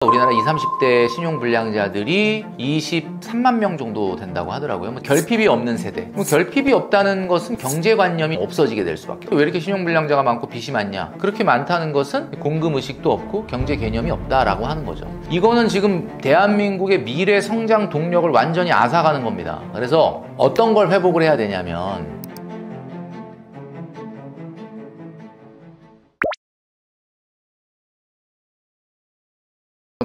우리나라 20, 30대 신용불량자들이 23만 명 정도 된다고 하더라고요. 결핍이 없는 세대. 결핍이 없다는 것은 경제관념이 없어지게 될 수밖에. 왜 이렇게 신용불량자가 많고 빚이 많냐? 그렇게 많다는 것은 공금의식도 없고 경제 개념이 없다라고 하는 거죠. 이거는 지금 대한민국의 미래 성장 동력을 완전히 앗아가는 겁니다. 그래서 어떤 걸 회복을 해야 되냐면,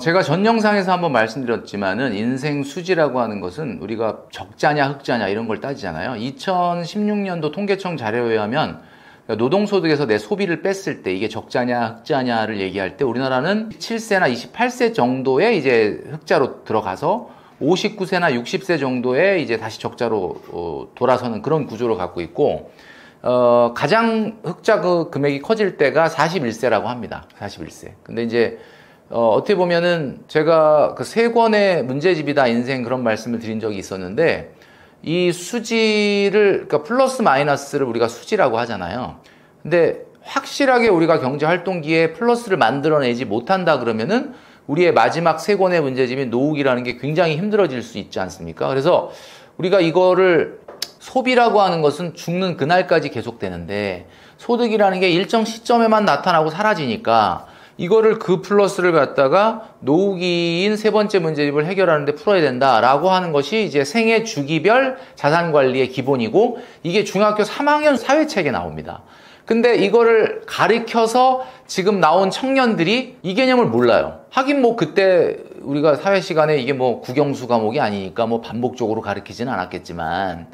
제가 전 영상에서 한번 말씀드렸지만은 인생 수지라고 하는 것은 우리가 적자냐 흑자냐 이런 걸 따지잖아요. 2016년도 통계청 자료에 의하면 노동소득에서 내 소비를 뺐을 때 이게 적자냐 흑자냐를 얘기할 때 우리나라는 7세나 28세 정도에 이제 흑자로 들어가서 59세나 60세 정도에 이제 다시 적자로 돌아서는 그런 구조를 갖고 있고, 가장 흑자 금액이 커질 때가 41세라고 합니다. 41세. 근데 이제 어떻게 보면은 제가 그 3권의 문제집이다 인생 그런 말씀을 드린 적이 있었는데, 이 수지를, 그러니까 플러스 마이너스를 우리가 수지라고 하잖아요. 근데 확실하게 우리가 경제 활동기에 플러스를 만들어내지 못한다 그러면은 우리의 마지막 3권의 문제집인 노후기라는 게 굉장히 힘들어질 수 있지 않습니까? 그래서 우리가 이거를 소비라고 하는 것은 죽는 그날까지 계속되는데, 소득이라는 게 일정 시점에만 나타나고 사라지니까 이거를 그 플러스를 갖다가 노후기인 3번째 문제집을 해결하는데 풀어야 된다라고 하는 것이 이제 생애 주기별 자산관리의 기본이고, 이게 중학교 3학년 사회책에 나옵니다. 근데 이거를 가르쳐서 지금 나온 청년들이 이 개념을 몰라요. 하긴 뭐 그때 우리가 사회 시간에 이게 뭐 국영수 과목이 아니니까 뭐 반복적으로 가르치지는 않았겠지만,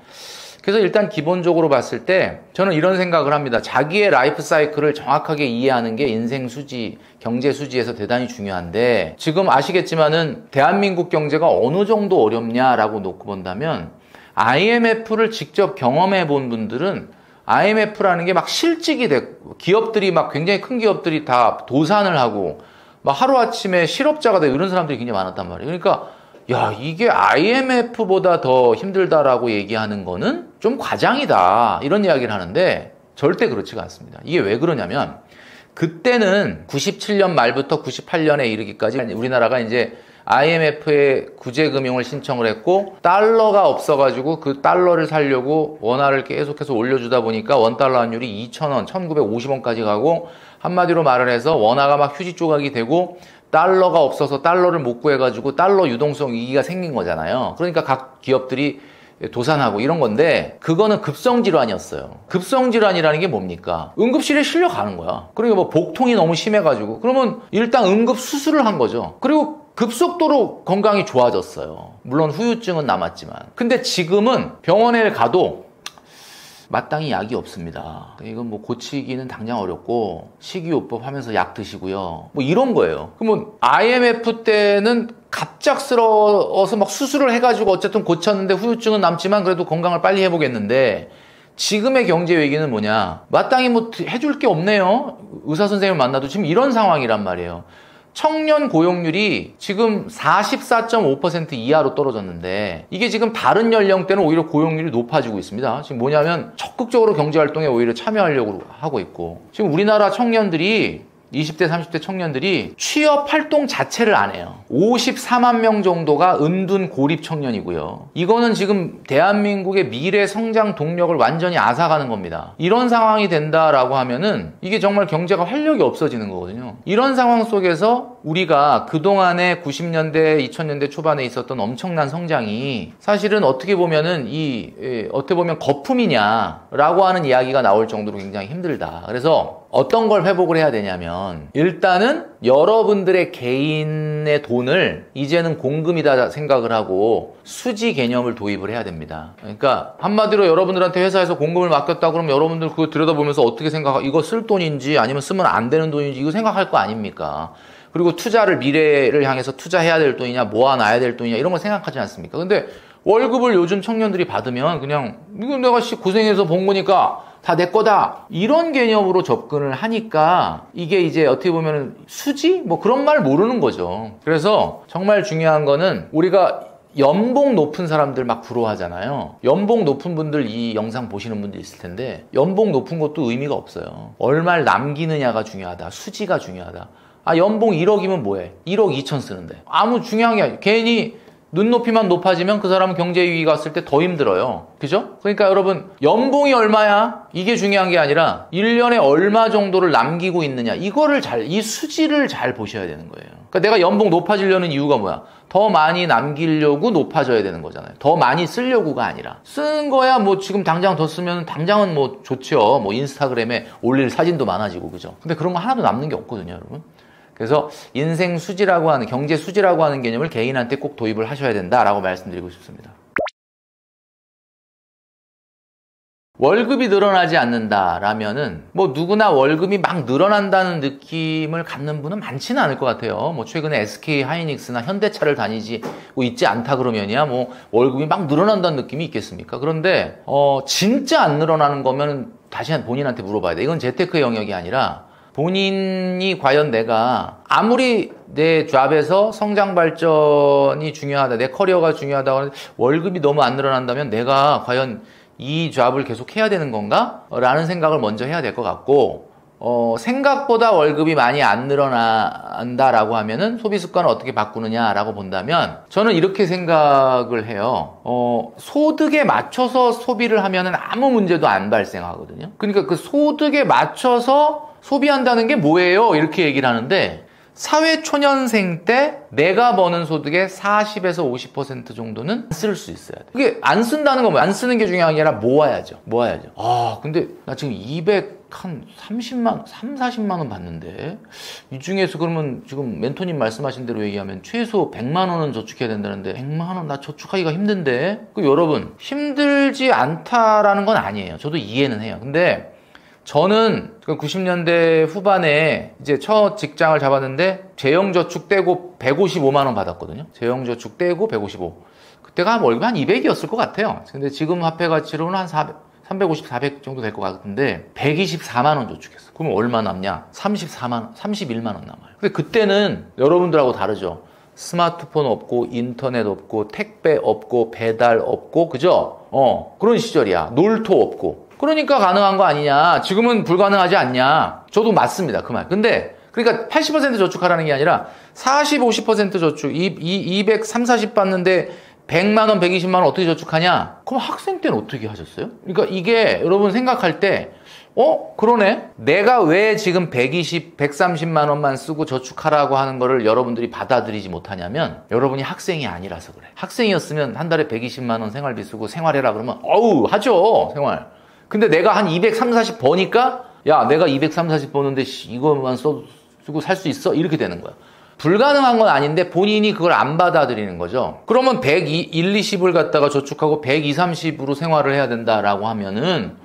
그래서 일단 기본적으로 봤을 때 저는 이런 생각을 합니다. 자기의 라이프 사이클을 정확하게 이해하는 게 인생 수지, 경제 수지에서 대단히 중요한데, 지금 아시겠지만은 대한민국 경제가 어느 정도 어렵냐라고 놓고 본다면, IMF를 직접 경험해 본 분들은 IMF라는 게 막 실직이 되고, 기업들이 막 굉장히 큰 기업들이 다 도산을 하고 막 하루아침에 실업자가 되고 이런 사람들이 굉장히 많았단 말이에요. 그러니까 야, 이게 IMF보다 더 힘들다라고 얘기하는 거는 좀 과장이다, 이런 이야기를 하는데 절대 그렇지가 않습니다. 이게 왜 그러냐면, 그때는 97년 말부터 98년에 이르기까지 우리나라가 이제 IMF에 구제금융을 신청을 했고, 달러가 없어가지고 그 달러를 살려고 원화를 계속해서 올려주다 보니까 원달러 환율이 2,000원, 1,950원까지 가고, 한마디로 말을 해서 원화가 막 휴지 조각이 되고 달러가 없어서 달러를 못 구해가지고 달러 유동성 위기가 생긴 거잖아요. 그러니까 각 기업들이 도산하고 이런 건데, 그거는 급성질환이었어요. 급성질환이라는 게 뭡니까? 응급실에 실려가는 거야. 그러니까 뭐 복통이 너무 심해가지고, 그러면 일단 응급 수술을 한 거죠. 그리고 급속도로 건강이 좋아졌어요. 물론 후유증은 남았지만. 근데 지금은 병원에 가도 마땅히 약이 없습니다. 이건 뭐 고치기는 당장 어렵고 식이요법 하면서 약 드시고요, 뭐 이런 거예요. 그러면 IMF 때는 갑작스러워서 막 수술을 해가지고 어쨌든 고쳤는데 후유증은 남지만 그래도 건강을 빨리 회복했는데, 지금의 경제 위기는 뭐냐? 마땅히 뭐 해줄 게 없네요. 의사 선생님을 만나도 지금 이런 상황이란 말이에요. 청년 고용률이 지금 44.5% 이하로 떨어졌는데, 이게 지금 다른 연령대는 오히려 고용률이 높아지고 있습니다. 지금 뭐냐면 적극적으로 경제활동에 오히려 참여하려고 하고 있고, 지금 우리나라 청년들이 20대, 30대 청년들이 취업 활동 자체를 안 해요. 54만 명 정도가 은둔 고립 청년이고요. 이거는 지금 대한민국의 미래 성장 동력을 완전히 앗아가는 겁니다. 이런 상황이 된다라고 하면은 이게 정말 경제가 활력이 없어지는 거거든요. 이런 상황 속에서 우리가 그동안에 90년대, 2000년대 초반에 있었던 엄청난 성장이 사실은 어떻게 보면은 어떻게 보면 거품이냐라고 하는 이야기가 나올 정도로 굉장히 힘들다. 그래서 어떤 걸 회복을 해야 되냐면, 일단은 여러분들의 개인의 돈을 이제는 공금이다 생각을 하고 수지 개념을 도입을 해야 됩니다. 그러니까 한마디로 여러분들한테 회사에서 공금을 맡겼다 그러면 여러분들 그거 들여다보면서 어떻게 생각하, 이거 쓸 돈인지 아니면 쓰면 안 되는 돈인지 이거 생각할 거 아닙니까? 그리고 투자를 미래를 향해서 투자해야 될 돈이냐, 모아놔야 될 돈이냐, 이런 걸 생각하지 않습니까? 근데 월급을 요즘 청년들이 받으면 그냥 이거 내가 고생해서 번 거니까 다 내 거다, 이런 개념으로 접근을 하니까 이게 이제 어떻게 보면 수지? 뭐 그런 말 모르는 거죠. 그래서 정말 중요한 거는, 우리가 연봉 높은 사람들 막 부러워하잖아요. 연봉 높은 분들 이 영상 보시는 분들 있을 텐데, 연봉 높은 것도 의미가 없어요. 얼마를 남기느냐가 중요하다, 수지가 중요하다. 아, 연봉 1억이면 뭐해? 1억 2천 쓰는데. 아무 중요한 게 아니에요. 괜히 눈높이만 높아지면 그 사람은 경제 위기가 왔을 때 더 힘들어요. 그죠? 그러니까 여러분, 연봉이 얼마야? 이게 중요한 게 아니라 1년에 얼마 정도를 남기고 있느냐. 이 수지를 잘 보셔야 되는 거예요. 그러니까 내가 연봉 높아지려는 이유가 뭐야? 더 많이 남기려고 높아져야 되는 거잖아요. 더 많이 쓰려고가 아니라. 쓰는 거야 뭐 지금 당장 더 쓰면 당장은 뭐 좋죠. 뭐 인스타그램에 올릴 사진도 많아지고, 그죠? 근데 그런 거 하나도 남는 게 없거든요, 여러분. 그래서 인생 수지라고 하는, 경제 수지라고 하는 개념을 개인한테 꼭 도입을 하셔야 된다라고 말씀드리고 싶습니다. 월급이 늘어나지 않는다라면은 뭐 누구나 월급이 막 늘어난다는 느낌을 갖는 분은 많지는 않을 것 같아요. 뭐 최근에 SK 하이닉스나 현대차를 다니고 있지 않다 그러면이야 뭐 월급이 막 늘어난다는 느낌이 있겠습니까? 그런데 진짜 안 늘어나는 거면 다시 본인한테 물어봐야 돼. 이건 재테크 영역이 아니라 본인이 과연 내가 아무리 내 잡에서 성장 발전이 중요하다, 내 커리어가 중요하다고 하는데 월급이 너무 안 늘어난다면 내가 과연 이 잡을 계속 해야 되는 건가? 라는 생각을 먼저 해야 될 것 같고, 생각보다 월급이 많이 안 늘어난다라고 하면은 소비 습관을 어떻게 바꾸느냐라고 본다면 저는 이렇게 생각을 해요. 소득에 맞춰서 소비를 하면은 아무 문제도 안 발생하거든요. 그러니까 그 소득에 맞춰서 소비한다는 게 뭐예요? 이렇게 얘기를 하는데 사회초년생 때 내가 버는 소득의 40에서 50% 정도는 쓸 수 있어야 돼. 그게 안 쓴다는 건 뭐야? 안 쓰는 게 중요한 게 아니라 모아야죠. 아, 근데 나 지금 30만, 40만 원 받는데 이 중에서 그러면 지금 멘토님 말씀하신 대로 얘기하면 최소 100만 원은 저축해야 된다는데 100만 원 나 저축하기가 힘든데 여러분 힘들지 않다라는 건 아니에요. 저도 이해는 해요. 근데 저는 90년대 후반에 이제 첫 직장을 잡았는데 재형저축 떼고 155만 원 받았거든요. 재형저축 떼고 155. 그때가 월급 한 200이었을 것 같아요. 근데 지금 화폐 가치로는 한 350, 400 정도 될 것 같은데 124만 원 저축했어. 그럼 얼마 남냐? 31만 원 남아요. 근데 그때는 여러분들하고 다르죠. 스마트폰 없고 인터넷 없고 택배 없고 배달 없고 그죠? 그런 시절이야. 놀토 없고. 그러니까 가능한 거 아니냐. 지금은 불가능하지 않냐. 저도 맞습니다. 그 말. 근데 그러니까 80% 저축하라는 게 아니라 40, 50% 저축 230, 40 받는데 100만 원, 120만 원 어떻게 저축하냐? 그럼 학생 때는 어떻게 하셨어요? 그러니까 이게 여러분 생각할 때 그러네? 내가 왜 지금 120, 130만 원만 쓰고 저축하라고 하는 거를 여러분들이 받아들이지 못하냐면 여러분이 학생이 아니라서 그래. 학생이었으면 한 달에 120만 원 생활비 쓰고 생활해라 그러면 하죠. 생활. 근데 내가 한 230, 40 버니까 야 내가 230, 40 버는데 이거만 쓰고 살 수 있어? 이렇게 되는 거야. 불가능한 건 아닌데 본인이 그걸 안 받아들이는 거죠. 그러면 100, 1, 20을 갖다가 저축하고 120, 30으로 생활을 해야 된다라고 하면은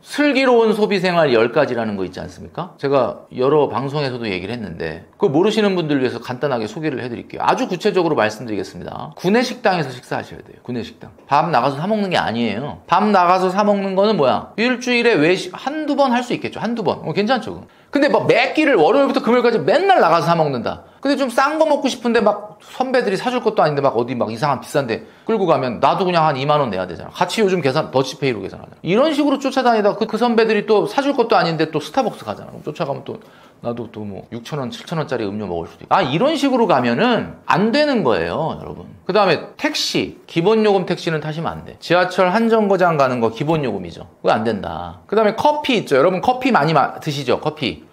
슬기로운 소비생활 10가지라는 거 있지 않습니까? 제가 여러 방송에서도 얘기를 했는데 그걸 모르시는 분들 위해서 간단하게 소개를 해드릴게요. 아주 구체적으로 말씀드리겠습니다. 구내식당에서 식사하셔야 돼요. 구내식당. 밥 나가서 사 먹는 게 아니에요. 밥 나가서 사 먹는 거는 뭐야? 일주일에 한두 번 할 수 있겠죠. 한두 번. 괜찮죠. 근데 막 매 끼를 월요일부터 금요일까지 맨날 나가서 사 먹는다. 근데 좀 싼 거 먹고 싶은데 막 선배들이 사줄 것도 아닌데 막 어디 막 이상한 비싼데 끌고 가면 나도 그냥 한 2만 원 내야 되잖아. 같이 요즘 더치페이로 계산하잖아. 이런 식으로 쫓아다니다 그 선배들이 또 사줄 것도 아닌데 또 스타벅스 가잖아. 그럼 쫓아가면 또 나도 또 뭐 6,000원, 7,000원짜리 음료 먹을 수도 있고. 이런 식으로 가면은 안 되는 거예요, 여러분. 그 다음에 택시, 기본요금 택시는 타시면 안 돼. 지하철 한정거장 가는 거 기본요금이죠. 그거 안 된다. 그 다음에 커피 있죠. 여러분 커피 많이 드시죠, 커피.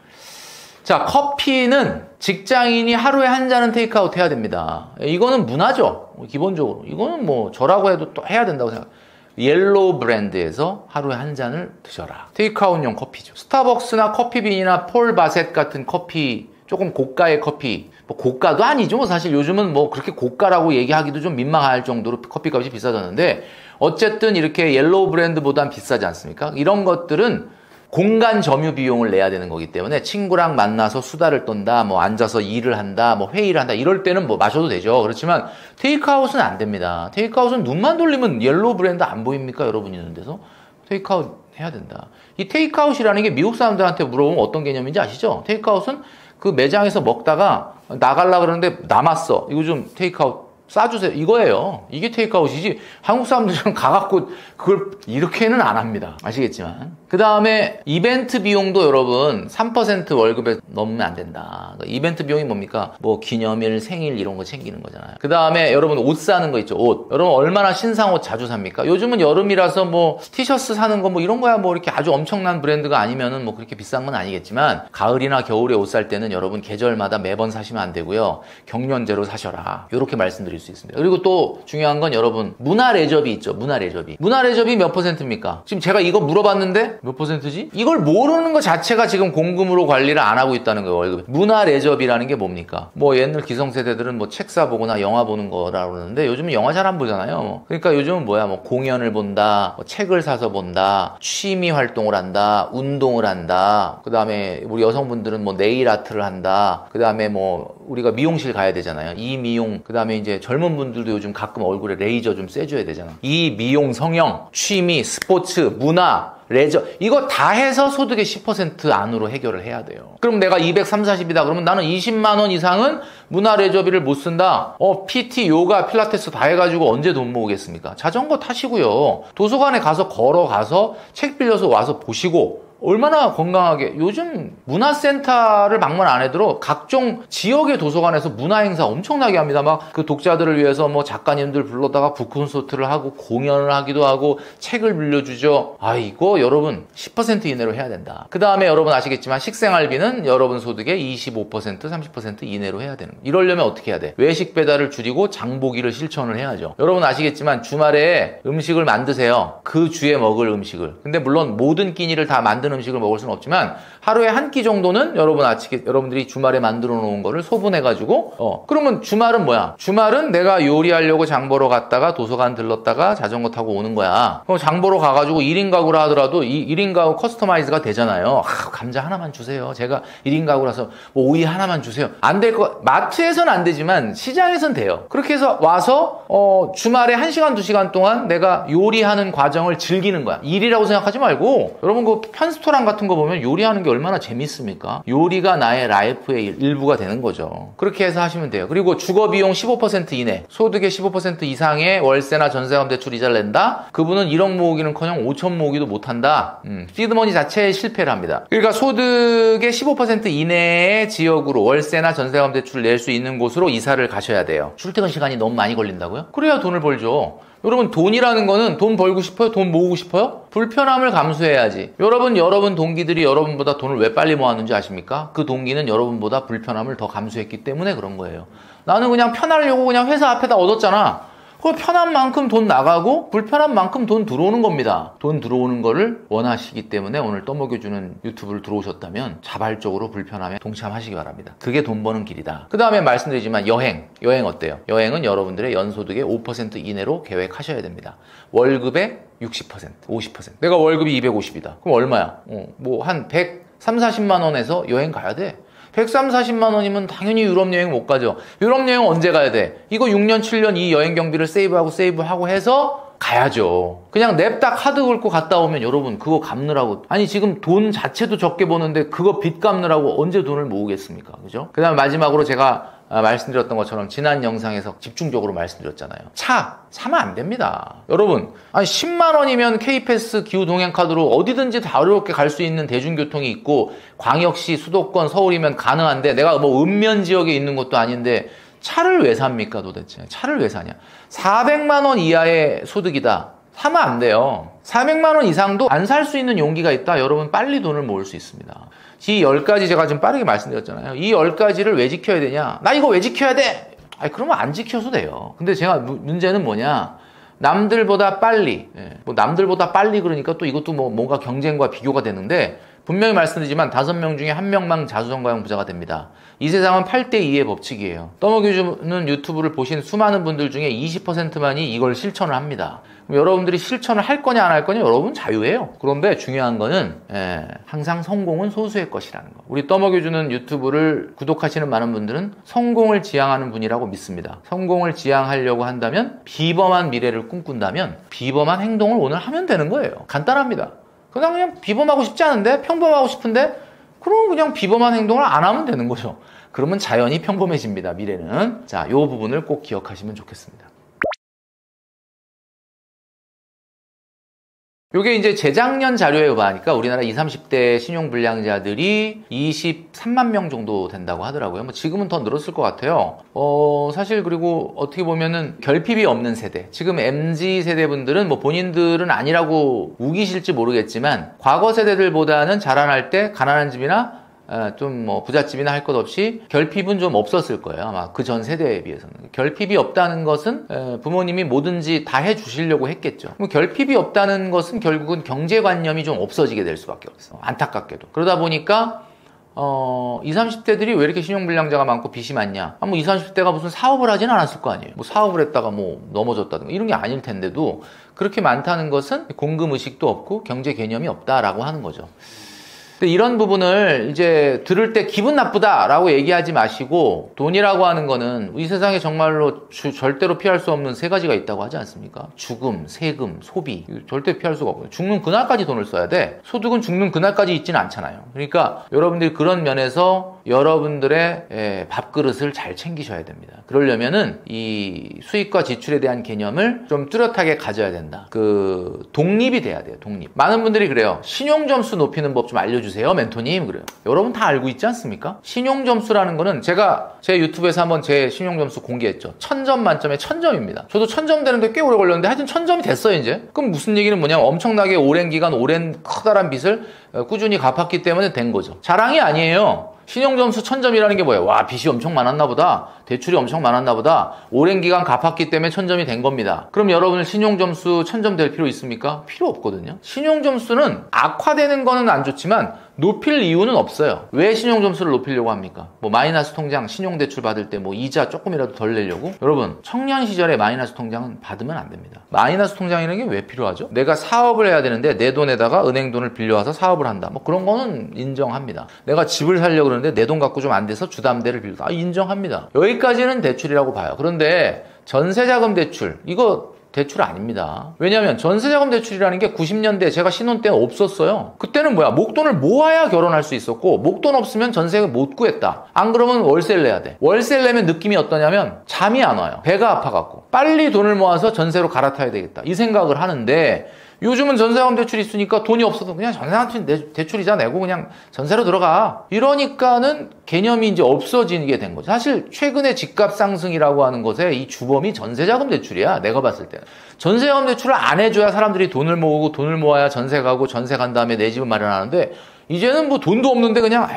자, 커피는 직장인이 하루에 한 잔은 테이크아웃 해야 됩니다. 이거는 문화죠. 기본적으로. 이거는 뭐 저라고 해도 또 해야 된다고 생각해요. 옐로우 브랜드에서 하루에 한 잔을 드셔라. 테이크아웃용 커피죠. 스타벅스나 커피빈이나 폴 바셋 같은 커피, 조금 고가의 커피, 뭐 고가도 아니죠. 뭐 사실 요즘은 뭐 그렇게 고가라고 얘기하기도 좀 민망할 정도로 커피값이 비싸졌는데 어쨌든 이렇게 옐로우 브랜드보단 비싸지 않습니까? 이런 것들은 공간 점유 비용을 내야 되는 거기 때문에 친구랑 만나서 수다를 떤다, 뭐 앉아서 일을 한다, 뭐 회의를 한다, 이럴 때는 뭐 마셔도 되죠. 그렇지만 테이크아웃은 안 됩니다. 테이크아웃은 눈만 돌리면 옐로우 브랜드 안 보입니까? 여러분이 있는 데서. 테이크아웃 해야 된다. 이 테이크아웃이라는 게 미국 사람들한테 물어보면 어떤 개념인지 아시죠? 테이크아웃은 그 매장에서 먹다가 나가려고 그러는데 남았어. 이거 좀 테이크아웃 싸주세요. 이거예요. 이게 테이크아웃이지 한국 사람들은 가갖고 그걸 이렇게는 안 합니다. 아시겠지만. 그 다음에 이벤트 비용도 여러분 3% 월급에 넘으면 안 된다. 이벤트 비용이 뭡니까? 뭐 기념일, 생일 이런 거 챙기는 거잖아요. 그 다음에 여러분 옷 사는 거 있죠. 옷. 여러분 얼마나 신상 옷 자주 삽니까? 요즘은 여름이라서 뭐 티셔츠 사는 거 뭐 이런 거야 뭐 이렇게 아주 엄청난 브랜드가 아니면은 뭐 그렇게 비싼 건 아니겠지만 가을이나 겨울에 옷 살 때는 여러분 계절마다 매번 사시면 안 되고요. 경년제로 사셔라. 이렇게 말씀드릴 수 있습니다. 그리고 또 중요한 건 여러분 문화 레저비 있죠. 문화 레저비. 문화 레저비 몇 %입니까? 지금 제가 이거 물어봤는데 몇 %지? 이걸 모르는 것 자체가 지금 공금으로 관리를 안 하고 있다는 거예요. 월급에. 문화 레저비라는 게 뭡니까? 뭐 옛날 기성세대들은 뭐 책 사보거나 영화 보는 거라고 그러는데 요즘은 영화 잘 안 보잖아요. 그러니까 요즘은 뭐야 뭐 공연을 본다, 뭐 책을 사서 본다, 취미 활동을 한다, 운동을 한다. 그 다음에 우리 여성분들은 뭐 네일 아트를 한다. 그 다음에 뭐 우리가 미용실 가야 되잖아요. 이 미용. 그 다음에 이제 젊은 분들도 요즘 가끔 얼굴에 레이저 좀 쐬줘야 되잖아. 이 미용 성형, 취미, 스포츠, 문화, 레저 이거 다 해서 소득의 10% 안으로 해결을 해야 돼요. 그럼 내가 230, 40이다 그러면 나는 20만 원 이상은 문화 레저비를 못 쓴다. PT, 요가, 필라테스 다 해가지고 언제 돈 모으겠습니까? 자전거 타시고요. 도서관에 가서 걸어가서 책 빌려서 와서 보시고 얼마나 건강하게 요즘 문화센터를 방문 안 해도 각종 지역의 도서관에서 문화행사 엄청나게 합니다. 막 그 독자들을 위해서 뭐 작가님들 불러다가 북콘서트를 하고 공연을 하기도 하고 책을 빌려주죠. 이거 여러분 10% 이내로 해야 된다. 그 다음에 여러분 아시겠지만 식생활비는 여러분 소득의 25%, 30% 이내로 해야 되는 거예요. 이러려면 어떻게 해야 돼? 외식 배달을 줄이고 장보기를 실천을 해야죠. 여러분 아시겠지만 주말에 음식을 만드세요. 그 주에 먹을 음식을. 근데 물론 모든 끼니를 다 만드는 음식을 먹을 수는 없지만 하루에 한 끼 정도는 여러분들이 주말에 만들어 놓은 거를 소분해가지고 그러면 주말은 뭐야? 주말은 내가 요리하려고 장 보러 갔다가 도서관 들렀다가 자전거 타고 오는 거야. 그럼 장 보러 가가지고 1인 가구라 하더라도 1인 가구 커스터마이즈가 되잖아요. 감자 하나만 주세요. 제가 1인 가구라서 뭐 오이 하나만 주세요. 안 될 거 마트에서는 안 되지만 시장에서는 돼요. 그렇게 해서 와서 주말에 1시간, 2시간 동안 내가 요리하는 과정을 즐기는 거야. 일이라고 생각하지 말고 여러분 그 편스토랑 같은 거 보면 요리하는 게 얼마나 재밌습니까? 요리가 나의 라이프의 일부가 되는 거죠. 그렇게 해서 하시면 돼요. 그리고 주거비용 15% 이내, 소득의 15% 이상의 월세나 전세금 대출 이자를 낸다? 그분은 1억 모으기는커녕 5천 모으기도 못한다. 시드머니 자체에 실패를 합니다. 그러니까 소득의 15% 이내의 지역으로 월세나 전세금 대출을 낼 수 있는 곳으로 이사를 가셔야 돼요. 출퇴근 시간이 너무 많이 걸린다고요? 그래야 돈을 벌죠. 여러분 돈이라는 거는 돈 벌고 싶어요? 돈 모으고 싶어요? 불편함을 감수해야지. 여러분 동기들이 여러분보다 돈을 왜 빨리 모았는지 아십니까? 그 동기는 여러분보다 불편함을 더 감수했기 때문에 그런 거예요. 나는 그냥 편하려고 그냥 회사 앞에다 얻었잖아. 그 편한 만큼 돈 나가고 불편한 만큼 돈 들어오는 겁니다. 돈 들어오는 거를 원하시기 때문에 오늘 떠먹여주는 유튜브를 들어오셨다면 자발적으로 불편함에 동참하시기 바랍니다. 그게 돈 버는 길이다. 그 다음에 말씀드리지만 여행 어때요? 여행은 여러분들의 연소득의 5% 이내로 계획하셔야 됩니다. 월급의 60%, 50%. 내가 월급이 250이다. 그럼 얼마야? 뭐 한 130, 40만 원에서 여행 가야 돼. 130, 40만 원이면 당연히 유럽 여행 못 가죠. 유럽 여행 언제 가야 돼? 이거 6년, 7년 이 여행 경비를 세이브하고 해서 가야죠. 그냥 냅다 카드 긁고 갔다 오면 여러분 그거 갚느라고 아니 지금 돈 자체도 적게 버는데 그거 빚 갚느라고 언제 돈을 모으겠습니까? 그죠? 그 다음에 마지막으로 제가 말씀드렸던 것처럼 지난 영상에서 집중적으로 말씀드렸잖아요. 차 사면 안 됩니다. 여러분 10만 원이면 K패스 기후동행카드로 어디든지 다 어렵게 갈 수 있는 대중교통이 있고 광역시 수도권 서울이면 가능한데 내가 뭐 읍면 지역에 있는 것도 아닌데 차를 왜 삽니까 도대체? 차를 왜 사냐? 400만 원 이하의 소득이다. 사면 안 돼요. 400만 원 이상도 안 살 수 있는 용기가 있다. 여러분 빨리 돈을 모을 수 있습니다. 이 10가지 제가 지금 빠르게 말씀드렸잖아요. 이 10가지를 왜 지켜야 되냐? 나 이거 왜 지켜야 돼? 그러면 안 지켜도 돼요. 근데 제가 문제는 뭐냐? 남들보다 빨리, 뭐 남들보다 빨리 그러니까 또 이것도 뭐 뭔가 경쟁과 비교가 되는데 분명히 말씀드리지만 5명 중에 1명만 자수성가형 부자가 됩니다. 이 세상은 8대2의 법칙이에요. 떠먹여주는 유튜브를 보신 수많은 분들 중에 20%만이 이걸 실천을 합니다. 그럼 여러분들이 실천을 할 거냐 안 할 거냐 여러분 자유예요. 그런데 중요한 거는 항상 성공은 소수의 것이라는 거. 우리 떠먹여주는 유튜브를 구독하시는 많은 분들은 성공을 지향하는 분이라고 믿습니다. 성공을 지향하려고 한다면 비범한 미래를 꿈꾼다면 비범한 행동을 오늘 하면 되는 거예요. 간단합니다. 그냥 비범하고 싶지 않은데 평범하고 싶은데 그럼 그냥 비범한 행동을 안 하면 되는 거죠. 그러면 자연히 평범해집니다, 미래는. 자, 요 부분을 꼭 기억하시면 좋겠습니다. 요게 이제 재작년 자료에 보니까 우리나라 20, 30대 신용불량자들이 23만 명 정도 된다고 하더라고요. 뭐 지금은 더 늘었을 것 같아요. 사실 그리고 어떻게 보면은 결핍이 없는 세대. 지금 MZ 세대분들은 뭐 본인들은 아니라고 우기실지 모르겠지만 과거 세대들보다는 자라날 때 가난한 집이나 좀 뭐 부잣집이나 할 것 없이 결핍은 좀 없었을 거예요. 아마 그 전 세대에 비해서는. 결핍이 없다는 것은 부모님이 뭐든지 다 해주시려고 했겠죠. 결핍이 없다는 것은 결국은 경제관념이 좀 없어지게 될 수밖에 없어요. 안타깝게도. 그러다 보니까 20, 30대들이 왜 이렇게 신용불량자가 많고 빚이 많냐? 뭐 20, 30대가 무슨 사업을 하진 않았을 거 아니에요. 뭐 사업을 했다가 뭐 넘어졌다든가 이런 게 아닐 텐데도 그렇게 많다는 것은 공금의식도 없고 경제 개념이 없다라고 하는 거죠. 이런 부분을 이제 들을 때 기분 나쁘다라고 얘기하지 마시고 돈이라고 하는 거는 이 세상에 정말로 절대로 피할 수 없는 세 가지가 있다고 하지 않습니까? 죽음, 세금, 소비. 절대 피할 수가 없고요. 죽는 그날까지 돈을 써야 돼. 소득은 죽는 그날까지 있지는 않잖아요. 그러니까 여러분들이 그런 면에서 여러분들의 밥그릇을 잘 챙기셔야 됩니다. 그러려면은 이 수익과 지출에 대한 개념을 좀 뚜렷하게 가져야 된다. 독립이 돼야 돼요. 독립. 많은 분들이 그래요. 신용점수 높이는 법 좀 알려주세요, 멘토님. 그래요. 여러분 다 알고 있지 않습니까? 신용점수라는 거는 제가 제 유튜브에서 한번 제 신용점수 공개했죠. 1000점 만점에 1000점입니다. 저도 1000점 되는데 꽤 오래 걸렸는데 하여튼 1000점이 됐어요, 이제. 그럼 무슨 얘기는 뭐냐면 엄청나게 오랜 기간 오랜 커다란 빚을 꾸준히 갚았기 때문에 된 거죠. 자랑이 아니에요. 신용점수 1000점이라는 게 뭐예요? 와, 빚이 엄청 많았나 보다. 대출이 엄청 많았나 보다. 오랜 기간 갚았기 때문에 1000점이 된 겁니다. 그럼 여러분 신용점수 1000점 될 필요 있습니까? 필요 없거든요. 신용점수는 악화되는 거는 안 좋지만 높일 이유는 없어요. 왜 신용점수를 높이려고 합니까? 뭐 마이너스 통장, 신용대출 받을 때 뭐 이자 조금이라도 덜 내려고? 여러분, 청년 시절에 마이너스 통장은 받으면 안 됩니다. 마이너스 통장이라는 게 왜 필요하죠? 내가 사업을 해야 되는데 내 돈에다가 은행 돈을 빌려와서 사업을 한다. 뭐 그런 거는 인정합니다. 내가 집을 살려고 그러는데 내 돈 갖고 좀 안 돼서 주담대를 빌려. 인정합니다. 여기까지는 대출이라고 봐요. 그런데 전세자금 대출, 이거 대출 아닙니다. 왜냐하면 전세자금 대출이라는 게 90년대 제가 신혼 때는 없었어요. 그때는 뭐야? 목돈을 모아야 결혼할 수 있었고 목돈 없으면 전세를 못 구했다. 안 그러면 월세를 내야 돼. 월세를 내면 느낌이 어떠냐면 잠이 안 와요. 배가 아파갖고 빨리 돈을 모아서 전세로 갈아타야 되겠다. 이 생각을 하는데 요즘은 전세자금 대출이 있으니까 돈이 없어도 그냥 전세자금 대출이자 내고 그냥 전세로 들어가. 이러니까는 개념이 이제 없어지게 된 거죠. 사실 최근에 집값 상승이라고 하는 것에 이 주범이 전세자금 대출이야. 내가 봤을 때는. 전세자금 대출을 안 해줘야 사람들이 돈을 모으고 돈을 모아야 전세 가고 전세 간 다음에 내 집을 마련하는데 이제는 뭐 돈도 없는데 그냥